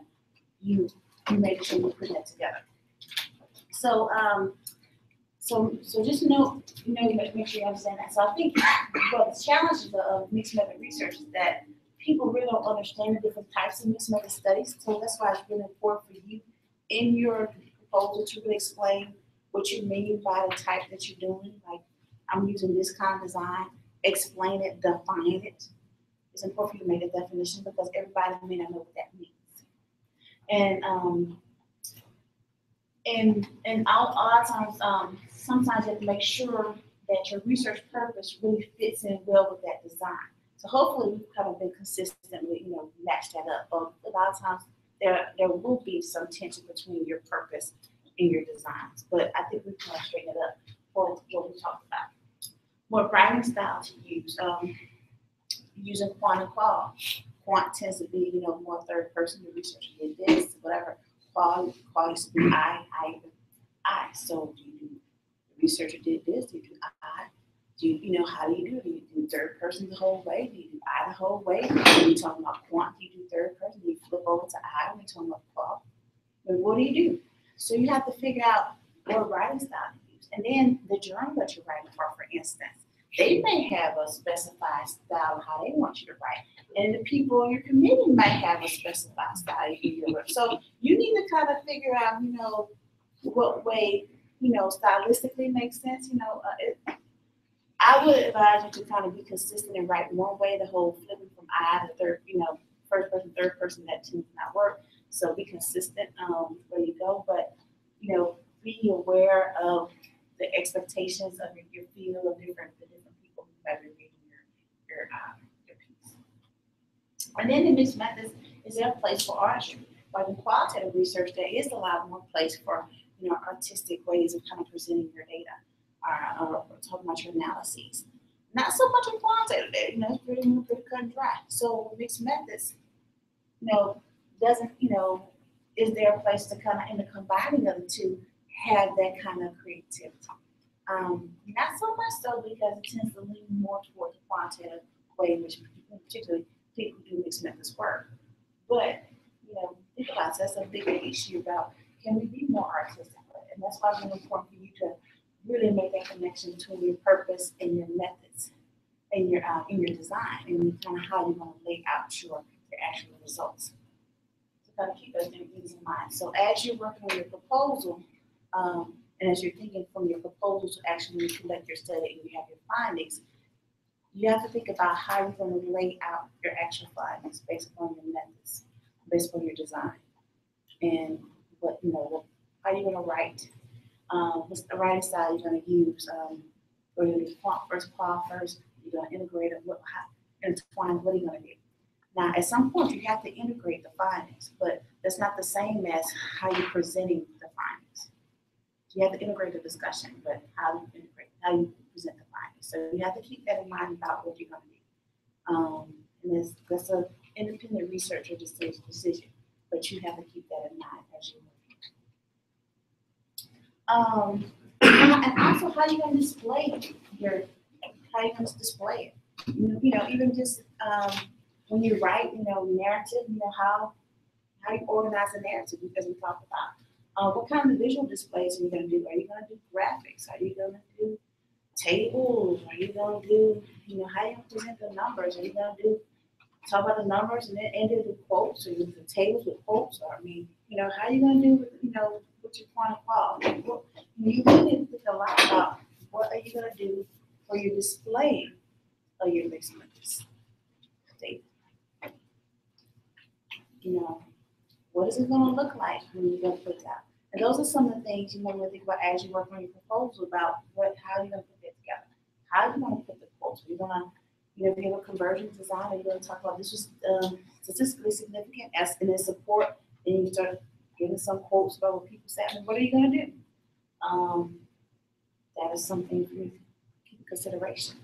you make sure you put that together. So so just note, make sure you understand that. So I think the challenges of mixed method research is that people really don't understand the different types of mixed method studies. So that's why it's really important for you in your proposal to really explain what you mean by the type that you're doing. Like, I'm using this kind of design, explain it, define it. It's important for you to make a definition because everybody may not know what that means. And a lot of times, sometimes you have to make sure that your research purpose really fits in well with that design. So hopefully we've kind of been consistently, match that up. But a lot of times there will be some tension between your purpose and your designs. But I think we've kind of straightened it up for what we talked about. What writing style to use? Using quant and qual. Quant tends to be, more third person. The researcher did this, whatever. Qual used to be I. So do you do, the researcher did this, do you do I? Do you, how do you do it? Do you do third person the whole way? Do you do I the whole way? When you talking about quant, do you do third person? Do you flip over to I when you talking about qual? But what do you do? So you have to figure out what writing style to use. And then the journal that you're writing for instance, they may have a specified style of how they want you to write. And the people on your committee might have a specified style you do it. So you need to kind of figure out, what way, stylistically makes sense. I would advise you to kind of be consistent and write one way, the whole flipping from I to third, first person, third person, that tends to not work. So be consistent where you go, but, be aware of the expectations of your field of the different people who have been reading your piece. And then in mixed methods, is there a place for artistry? Like in qualitative research, there is a lot more place for artistic ways of kind of presenting your data or talking about your analyses. Not so much in quantitative data, it's pretty cut and dry. So mixed methods, doesn't, is there a place to kind of, in the combining of the two, have that kind of creativity? Not so much so because it tends to lean more towards the quantitative way in which particularly people who do mixed methods work. But, think about it, that's a bigger issue about can we be more artistic? And that's why it's really important for you to really make that connection between your purpose and your methods and your in your design and kind of how you're going to lay out your actual results. So kind of keep those things in mind. So as you're working on your proposal, and as you're thinking from your proposal to actually collect your study and you have your findings, you have to think about how you're going to lay out your actual findings based upon your methods, based upon your design, and how you're going to write, what's the writing style you're going to use, whether you're going to do quant first, qual first, you're going to integrate it, intertwine, what are you going to do? Now, at some point, you have to integrate the findings, but that's not the same as how you're presenting the findings. You have to integrate the discussion, but how you present the findings. So you have to keep that in mind about what you're going to do. And that's an independent researcher decision, but you have to keep that in mind as you move. And also how you're going to display it. Even just when you write, narrative, how you organize a narrative, because we talked about. What kind of visual displays are you going to do? Are you going to do graphics? Are you going to do tables? Are you going to do, how you present the numbers? Are you going to talk about the numbers and then end it with quotes, or use the tables with quotes? Or, how are you going to do, with your quant and qual? You really need to think a lot about what are you going to do for your display of your mixed methods data. What is it going to look like when you're going to put it out? And those are some of the things you want to think about as you work on your proposal about how you're going to put it together. How are you going to put the quotes? Are you going to, if you have a conversion design, are you going to talk about this was statistically significant as in its support, and you start getting some quotes about what people say. What are you going to do? That is something for you to keep in consideration.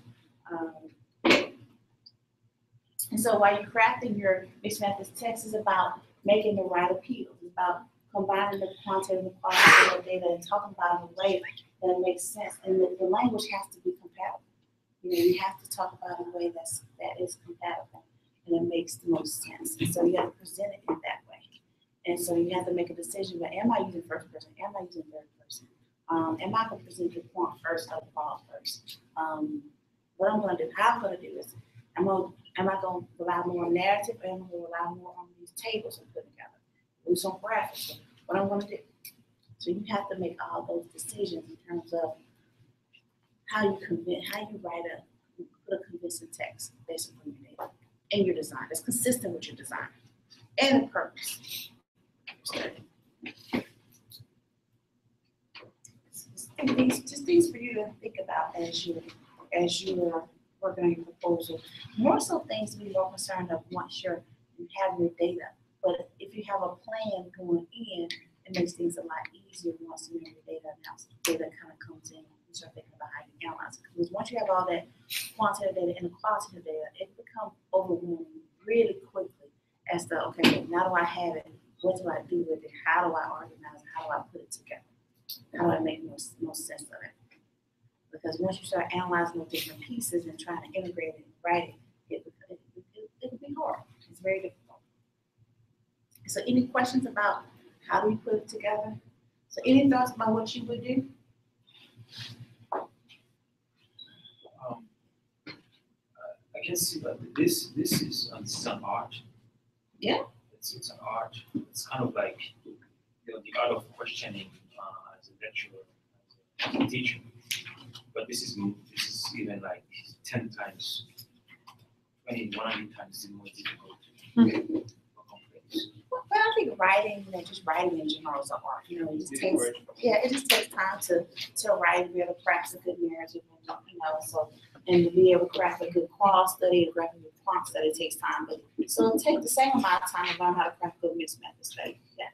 And so while you're crafting your mixed methods text is about making the right appeal. It's about combining the quantitative and qualitative data and talking about it in a way that makes sense. And the language has to be compatible. You know, you have to talk about it in a way that is compatible and it makes the most sense. And so you have to present it in that way. And so you have to make a decision, but am I using first person? Am I using third person? Am I going to present the point first or the qual first? What I'm going to do, how I'm going to do this, am I going to rely more on narrative or am I going to rely more on these tables I'm putting together? Do some graphics, what I'm going to do. So you have to make all those decisions in terms of how you put a convincing text based on your data and your design. That's consistent with your design and the purpose. Just things for you to think about as you are working on your proposal. More so things to be more concerned of once you have your data. But if you have a plan going in, it makes things a lot easier once you have your data announced. Data kind of comes in. You start thinking about how you analyze it. Because once you have all that quantitative data and the qualitative data, it becomes overwhelming really quickly as to, okay, now do I have it? What do I do with it? How do I organize it? How do I put it together? How do I make most sense of it? Because once you start analyzing those different pieces and trying to integrate it and write it, it can be hard. It's very difficult. So any questions about how do we put it together? So any thoughts about what you would do? I can see that this is an art. Yeah. It's an art. It's kind of like the art of questioning as a lecturer, as a teacher. But this is even like 10 times, 20, 100 times more difficult. More complex. Well, I think writing, just writing in general is an art. It just takes time to write and be able to craft a good narrative, and to be able to craft a good qual study, to craft a good quant study takes time. But so it'll take the same amount of time to learn how to craft a good mixed method study. Yeah.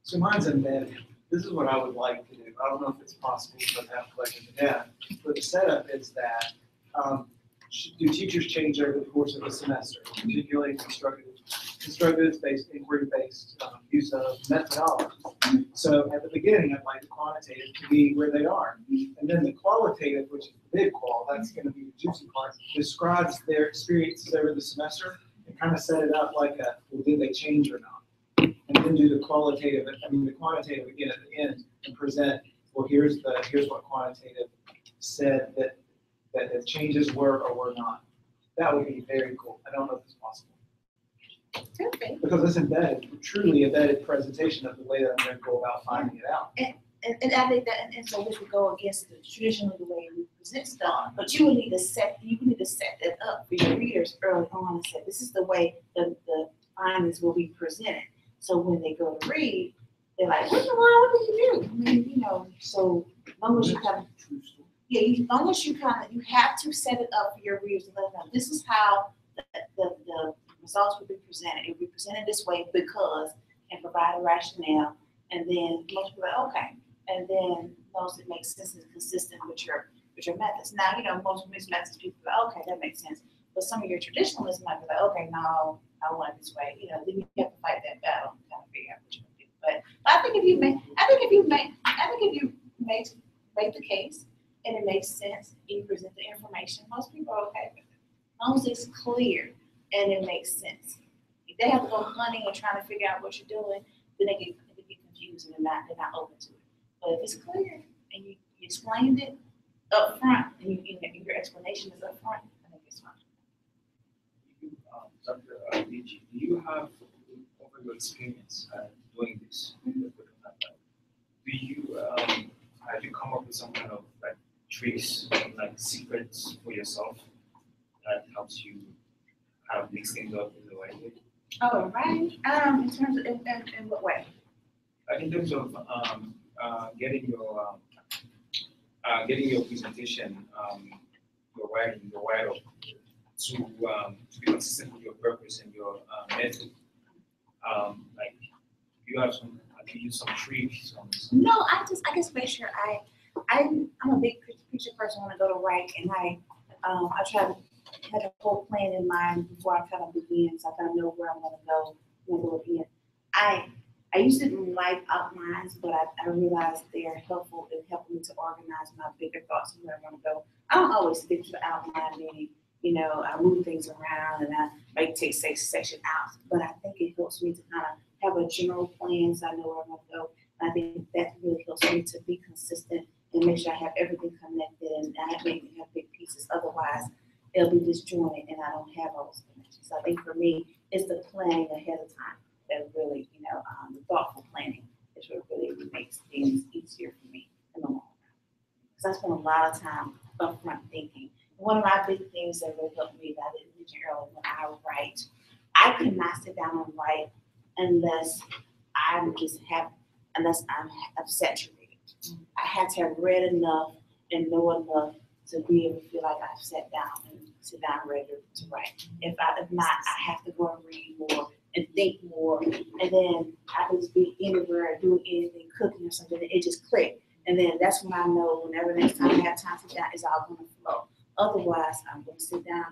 So mine's embedded. This is what I would like to do. I don't know if it's possible, but I have collected the data. But the setup is that do teachers change over the course of a semester, particularly constructive-based, inquiry-based use of methodology. So at the beginning, I'd like the quantitative to be where they are. And then the qualitative, which is the big qual, that's going to be the juicy part, describes their experiences over the semester and kind of set it up like well, did they change or not? And then do the quantitative again at the end and present, well, here's what quantitative said that the changes were or were not. That would be very cool. I don't know if it's possible. Okay. Because it's embedded, truly embedded presentation of the way that I'm going to go about finding it out. And I think that, and so this would go against traditionally the way we present stuff, but you would need to set that up for your readers early on and say, this is the way the findings will be presented. So when they go to read, they're like, what did you do? I mean, so as long as you kind of, as long as you have to set it up for your readers to let them know, this is how the results will be presented. It will be presented this way because, and provide a rationale, and then most people are like, okay. And then those that make sense and consistent with your methods. Now, most mixed methods, people are like, okay, that makes sense. But some of your traditionalists might be like, okay, no, I want it this way. Then you have to fight that battle and kind of figure out what you're gonna do. But I think if you make the case and it makes sense, and you present the information, most people are okay with it. As long as it's clear and it makes sense. If they have to go hunting and trying to figure out what you're doing, then they get confused and they're not open to it. But if it's clear and you explained it up front and your explanation is up front, I think it's fine. Dr. Digi, do you have, over your experience doing this, do you have you come up with some kind of like tricks, like secrets for yourself that helps you kind of mix things up in the right way? Oh, right. In terms of in what way? Like in terms of getting your presentation, your write-up to be consistent with your purpose and your method. Like do you use some tricks? No, I just make sure I'm a big picture person when I go to write, and I try to had a whole plan in mind before I kind of begin, so I kind of know where I'm gonna go when I go again. I used to like outlines, but I realized they are helpful in helping me to organize my bigger thoughts and where I want to go. I don't always stick to the outline, meaning, I move things around and I might take section out, but I think it helps me to kind of have a general plan so I know where I'm going to go. And I think that really helps me to be consistent and make sure I have everything connected and I have big pieces. Otherwise, it'll be disjointed and I don't have all those connections. So I think for me, it's the planning ahead of time that really, the thoughtful planning is what really makes things easier for me in the long run. Because I spend a lot of time upfront thinking. One of my big things that really helped me that I didn't mention earlier when I write, I cannot sit down and write unless I'm saturated. I had to have read enough and know enough to be able to feel like I've sat down ready to write. If not, I have to go and read more and think more, and then I can just be anywhere doing anything, cooking or something, and it just clicked. And then that's when I know whenever next time I have time to sit down, it's all going to flow. Otherwise, I'm going to sit down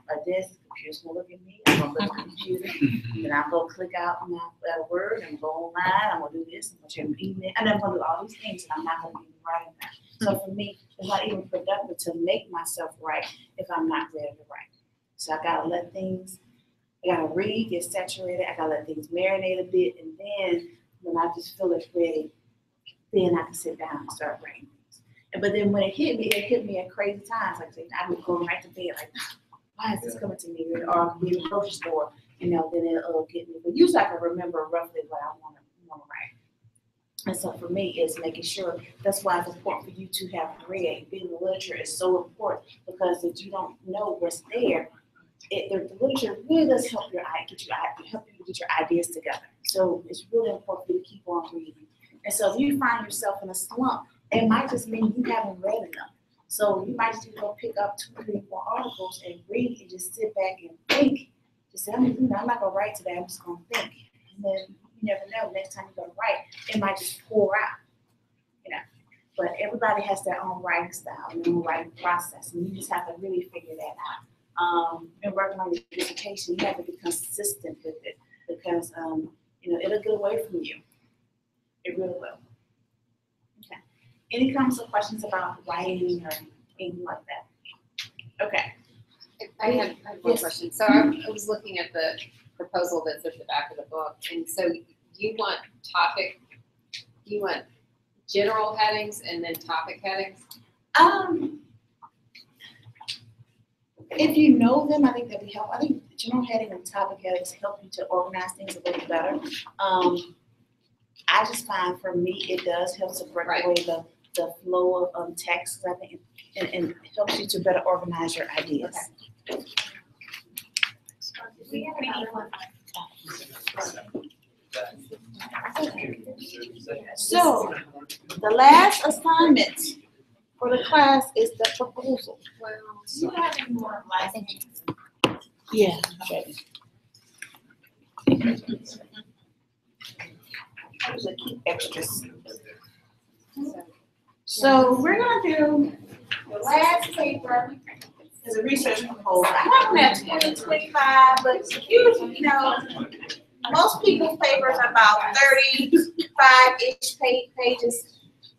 like this, the computer's going to look at me, I'm going to look at the computer, and then I'm going to click out on my Word, and go online, I'm going to do this, I'm going to check my email, and I'm going to do all these things, and I'm not going to be writing that. So for me, it's not even productive to make myself write if I'm not ready to write. So I got to let things, I gotta read, get saturated, I gotta let things marinate a bit, and then when I just feel it's ready, then I can sit down and start writing things. But then when it hit me at crazy times. Like I said, I would go right to bed, like, why is this coming to me? Or I'll be in the grocery store, then it'll get me. But usually I can remember roughly what I want to write. And so for me, it's making sure, that's why it's important for you to have read. Being the literature is so important, because if you don't know what's there, the literature really does help you get your ideas together. So it's really important for you to keep on reading. And so if you find yourself in a slump, it might just mean you haven't read enough. So you might just go pick up 2, 3, 4 articles and read and just sit back and think. Just say, I'm not going to write today, I'm just going to think. And then you never know, next time you're going to write, it might just pour out. But everybody has their own writing style and their own writing process, and you just have to really figure that out. And working on your dissertation, you have to be consistent with it, because it'll get away from you. It really will. Okay. Any comments or questions about writing or anything like that? Okay. I have one question. So I was looking at the proposal that's at the back of the book, and so you want general headings and then topic headings? If you know them, I think that'd be helpful. I think general heading and topic headings help you to organize things a little better. I just find for me it does help to break away the flow of text, I think, and it helps you to better organize your ideas. Okay. We need one So the last assignment for the class is the proposal. Well, you have any more license? Yeah. There's a few extras. So we're gonna do the last paper is a research proposal. I have one at 20, 25, but usually, most people's papers are about 35-ish pages.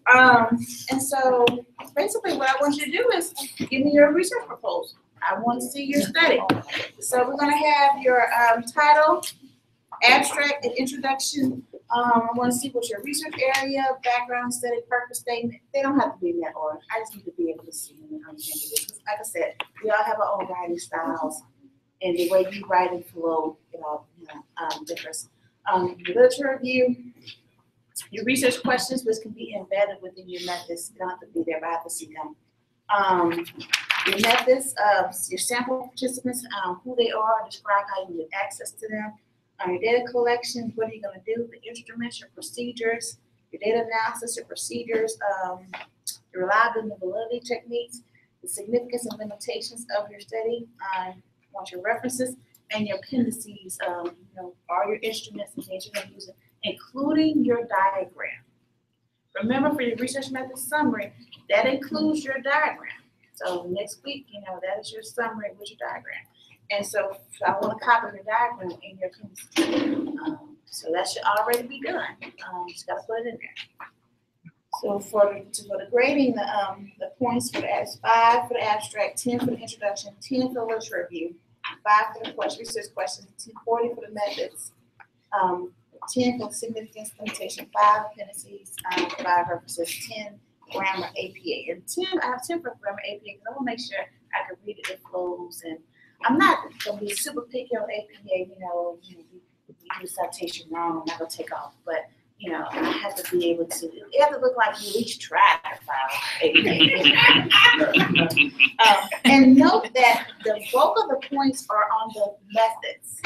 And so basically what I want you to do is give me your research proposal. I want to see your study. So we're gonna have your title, abstract, and introduction. I want to see what your research area, background, study, purpose statement. They don't have to be in that order. I just need to be able to see them and understand it. Like I said, we all have our own writing styles, and the way you write and flow, differs. Literature review, your research questions, which can be embedded within your methods. You don't have to be there, but I have to see them. Your methods, your sample participants, who they are, describe how you get access to them. Your data collection, what are you going to do? The instruments, your procedures, your data analysis, your procedures, your reliability and validity techniques, the significance and limitations of your study. Want your references and your appendices. All your instruments and things you're going to use, including your diagram. Remember, for your research method summary, that includes your diagram. So next week, that is your summary with your diagram. And so I want to copy your diagram in your chemistry. So that should already be done. Just gotta put it in there. So for the grading, the points for the 5 for the abstract, 10 for the introduction, 10 for the literature review, 5 for the research questions, 40 for the methods, 10 for significance limitation, 5 appendices, 5 references, 10 grammar APA, and 10 I have 10 for grammar APA because I want to make sure I can read it, it flows, and I'm not gonna be super picky on APA. We do citation wrong, I'm not gonna take off, but I have to be able to. It has to look like you at least tried to file APA. And note that the bulk of the points are on the methods.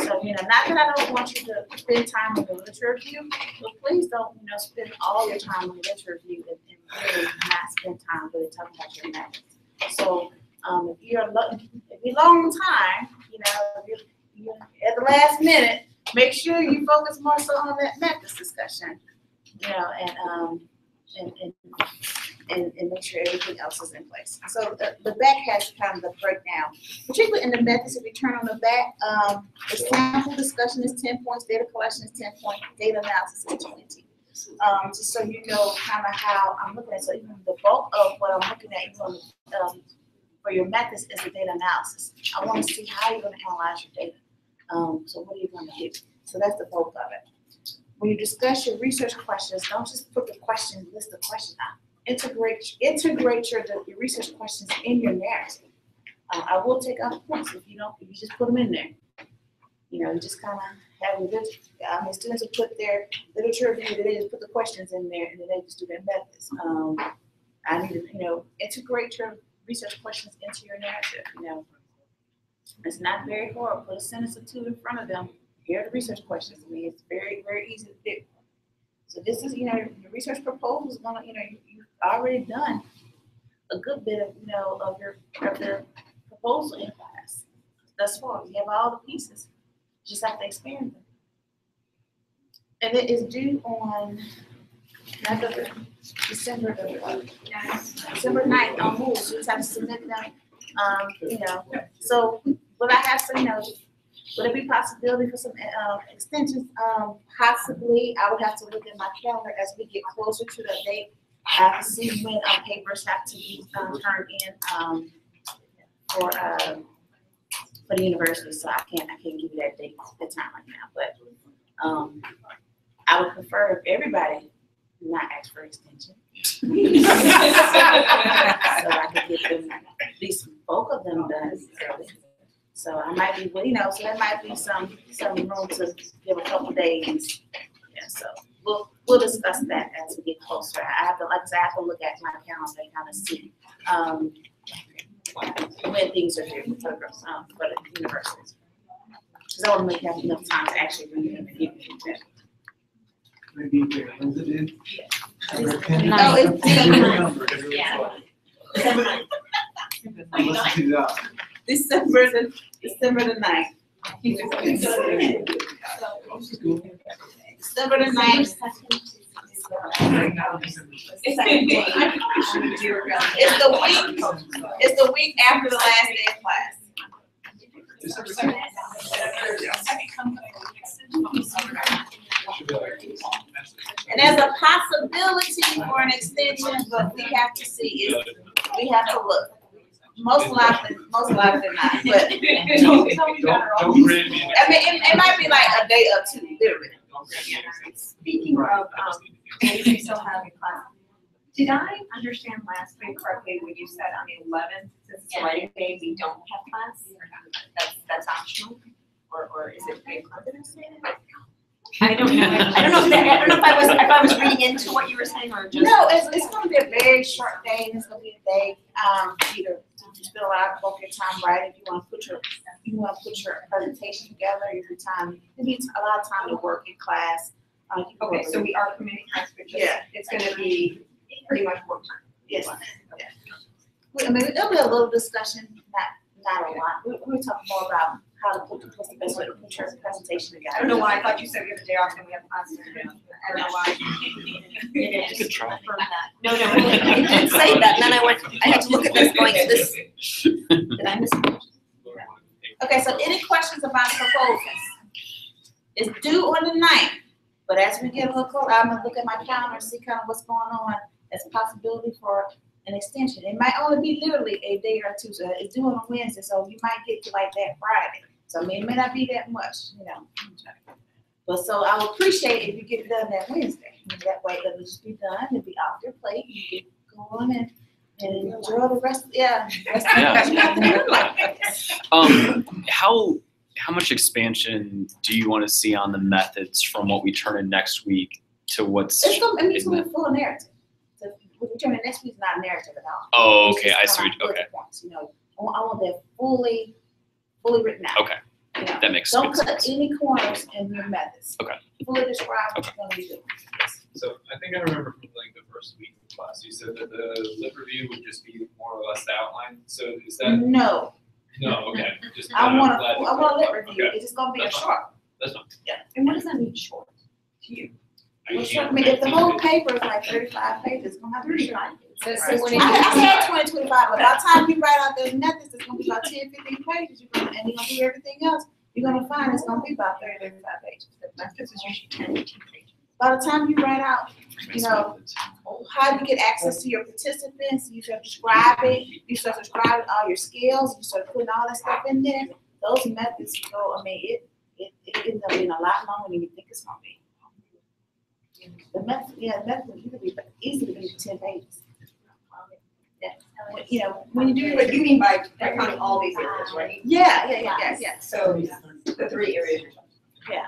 So, not that I don't want you to spend time on the literature review, but please don't, spend all your time on the literature review and really not spend time really talking about your methods. So, if you're long on time, if you're at the last minute, make sure you focus more so on that methods discussion, and make sure everything else is in place. So the back has kind of the breakdown, particularly in the methods. If you turn on the back, the sample discussion is 10 points, data collection is 10 points, data analysis is 20. Just so you know kind of how I'm looking at. So even the bulk of what I'm looking at, even for your methods is the data analysis. I want to see how you're going to analyze your data. So what are you going to do? So that's the bulk of it. When you discuss your research questions, don't just put the question, list the question out. Integrate your research questions in your narrative. I will take out points if you just put them in there. You just kind of have your students will put their literature review, they just put the questions in there, and then they just do their methods. I need to, integrate your research questions into your narrative. It's not very hard. Put a sentence or two in front of them. Here are the research questions. It's very, very easy to do. So this is, your research proposal is gonna, you've already done a good bit of, of your proposal in class thus far. You have all the pieces. You just have to expand them. And it is due on December 9th on rules. You just have to submit them. So would I have some, would there be possibility for some extensions? Possibly. I would have to look at my calendar as we get closer to the date. I have to see when papers have to be turned in for the university. So I can't give you that date, the time right now. But I would prefer if everybody not ask for extension. So I could get them, at least both of them done. So I might be, so there might be some room to give a couple days. Yeah, so we'll discuss that as we get closer. I have to, like I said, I have to look at my calendar and kind of see when things are due for the universities. Because I want to make have enough time to actually review and give you that. Maybe when's it in? No, it's Yeah. Let's do that. December the 9th. December the 9th. It's the week after the last day of class. And there's a possibility for an extension, but we have to see. We have to look. Most likely not. But Don't brand me. I mean, it might be like a day or two, literally. Speaking of, we still have a class. Did I understand last week correctly when you said on the 11th, since it's writing day, we don't have class? That's optional, or is it big? I don't know. I don't know if I was reading into what you were saying or just. No, it's going to be a very short day, and it's going to be a day either to spend a lot of your time writing. If you want to put your presentation together, every time it needs a lot of time to work in class. Okay, so we are committing class, but just, it's going to be pretty much work time. Yes. I mean, there'll be a little discussion, not a lot. We'll talk more about how to what's the best way to put your presentation together. I don't know why I thought you said we have a day off and we have class. I know why. It is. Good try. Confirm that. No, it didn't say that, and then I had to look at this going, this, did I miss it? Okay, so any questions about proposals? It's due on the 9th, but as we get a little closer, I'm gonna look at my calendar and see kind of what's going on. There's a possibility for an extension. It might only be literally a day or two, so it's due on a Wednesday, so you might get to like that Friday. So I mean, it may not be that much, you know. But so I would appreciate if you get it done that Wednesday. That way it'll just be done, it'll be off your plate, you get going and enjoy the rest, yeah. How much expansion do you want to see on the methods from what we turn in next week to what's? It's gonna, I mean, it's in gonna the- be full narrative. So what we turn in next week's not narrative at all. Oh, It's okay, just I see. kinda Okay, bullet points, you know, I want that fully written out. okay, You know, that makes don't good cut sense. any corners in your methods. Okay. Fully describe what you're gonna be doing. So I think I remember from like the first week of class, you said that the lit review would just be more or less the outline. So is that, No, no, okay, just. I I'm want a, glad you I want a lit clarified. review, Okay, it's just gonna be a That's fine. short. that's fine. And what does that mean, short to you? Well, short, I mean, if the whole paper is like 35 pages, it's gonna have to be short. So Right. when I it, said 20, 25, but by the time you write out those methods, it's gonna be about 10, 15 pages, you're gonna, and you're gonna do everything else, you're gonna find it's gonna be about 30, 35 pages. The methods is usually 10 to 2 pages. By the time you write out, you know, how you get access to your participants, you start describing, you start describing all your skills, you start putting all that stuff in there, those methods go, I mean, it ends up being a lot longer than you think it's gonna be. The method, yeah, the method, you could be easily be 10 pages. Yeah, you know, when you do But it, you mean by counting all these areas, right? yeah. So the 3 areas you're talking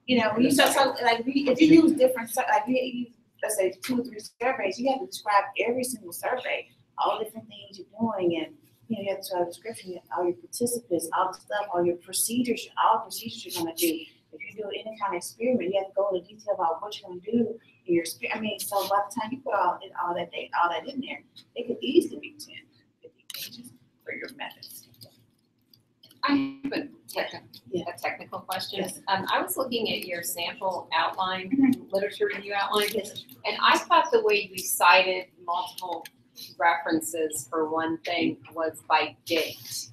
You know, when you start talking, like, if you use different, like, you use, let's say, 2 or 3 surveys, you have to describe every single survey, all different things you're doing, and, you know, you have to describe a description, all your participants, all the stuff, all your procedures, all the procedures you're gonna do. If you do any kind of experiment, you have to go into detail about what you're gonna do in your I mean, so by the time you put all that in there, it could easily be 10, 15 pages for your methods. I have a technical question. Yes. I was looking at your sample outline, literature review outline, and I thought the way you cited multiple references for one thing was by date.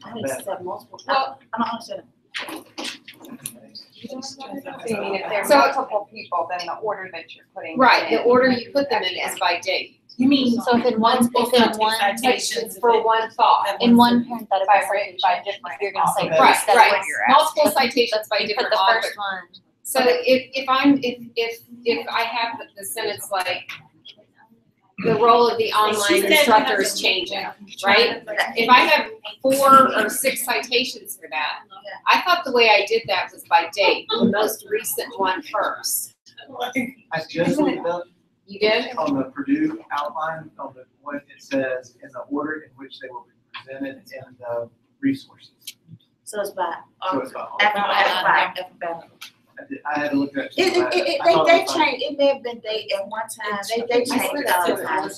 I need to have multiple, Well, I don't understand. If there's So- multiple people, then the order that you're putting. Right, the in- order you put them in is by date. You mean? So if in one, It's for one thought. in one parenthetical By citation, different. you're gonna say Okay. Right, first, that's right. what you're Multiple citations by You put different the authors. first one. So if I have the sentence like, the role of the online instructor is changing, right? If I have 4 or 6 citations for that, I thought the way I did that was by date, the most recent one first. I just looked up You did? on the Purdue outline, on the one, it says in the order in which they will be presented in the resources. So it's by, So it's about. alphabetical. I had to look at. They changed, it may have been date at one time, they changed it all the time.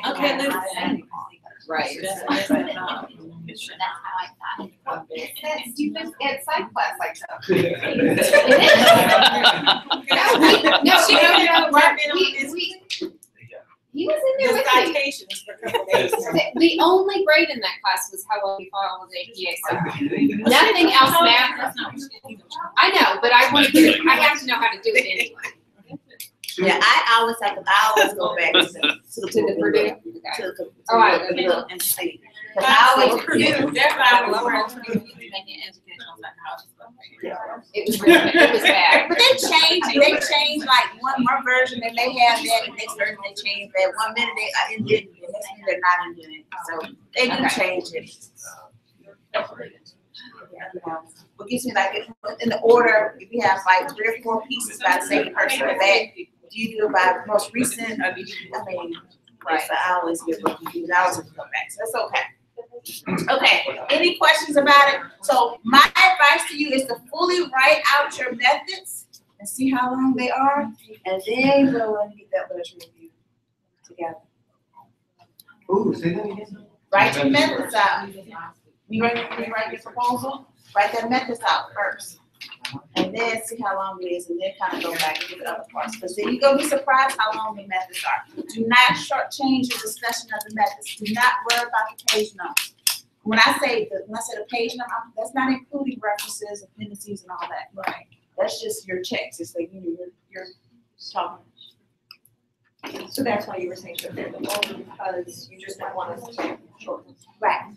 Okay, let's. Right. That's how I thought. You just get side class like that. He was in there with me. citations for a couple days. The only grade in that class was how well he followed APA. So nothing else matters. I know, but I have to know how to do it anyway. Yeah, I always go back to the Purdue? to All right. look and see. 'Cause I always, It was bad. but they changed like one version, they may have that, the next version they change that, 1 minute they are in it, the next minute they're not in it, so they do change it. What gives me like, in the order, if you have like 3 or 4 pieces by the same person in the back, do you do it by most recent, or do you, I mean, right, so I always get confused, I always go back, so that's okay. Okay, any questions about it? So my advice to you is to fully write out your methods and see how long they are, and then go and get that literature review together. Ooh, say that again? Write your methods out. You write your proposal, write that methods out first. and then see how long it is, and then kind of go back and do the other parts. Because then you're gonna be surprised how long the methods are. Do not shortchange your discussion of the methods. Do not worry about the page numbers. When I say the page number, that's not including references, appendices, and all that. Right. That's just your checks. It's like you're talking. So that's why you were saying that they're the older, because you just don't want us to shorten. Right.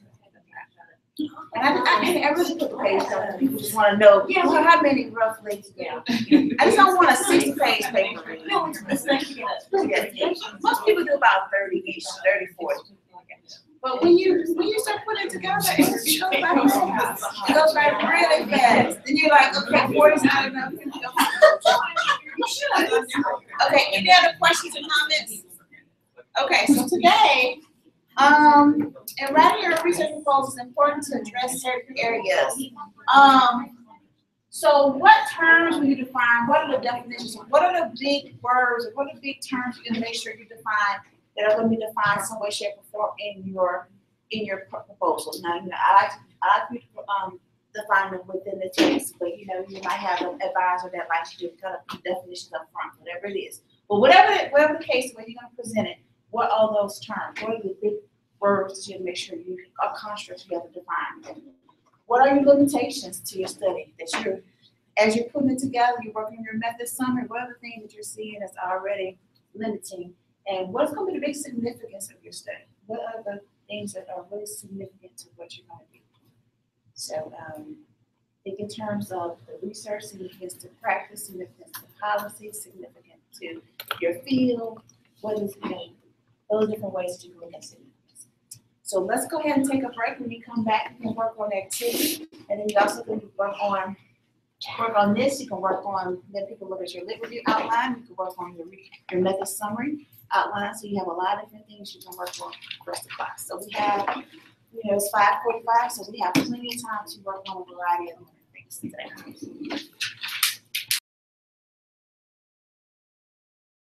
And I really put the page number. People just want to know, well, how many roughly? Yeah. I just don't want a 60-page paper. No, it's nice to get it. Yeah. Most people do about 30-ish, 30, 40. But when you start putting it together, it goes by fast. It goes by really fast. Then you're like, okay, 40 is not enough. Okay, any other questions or comments? Okay, so today, in writing your research proposal, it's important to address certain areas. So what terms will you define? What are the definitions? What are the big words? What are the big terms you're gonna make sure you define that are going to be defined some way, shape, or form in your proposal? Now, I like you to define them within the text, but you might have an advisor that likes you to kind of put definitions up front, whatever it is. But whatever the case, when you're going to present it, what are those terms? What are the big words that you make sure you are constructs you have to define? What are your limitations to your study that as you're putting it together, you're working on your method summary? What are the things that you're seeing that's already limiting? And what's going to be the big significance of your study? What are the things that are really significant to what you're going to do? So think in terms of the research, significance to practice, significance to policy, significant to your field. What is, those different ways to look at significance. So let's go ahead and take a break. When you come back, you can work on activity. And then you also can work on this. You can work on, then people look at your lit review outline. You can work on your method summary outline, so you have a lot of different things you can work on for the rest of the class. So we have, it's 5:45, so we have plenty of time to work on a variety of different things today.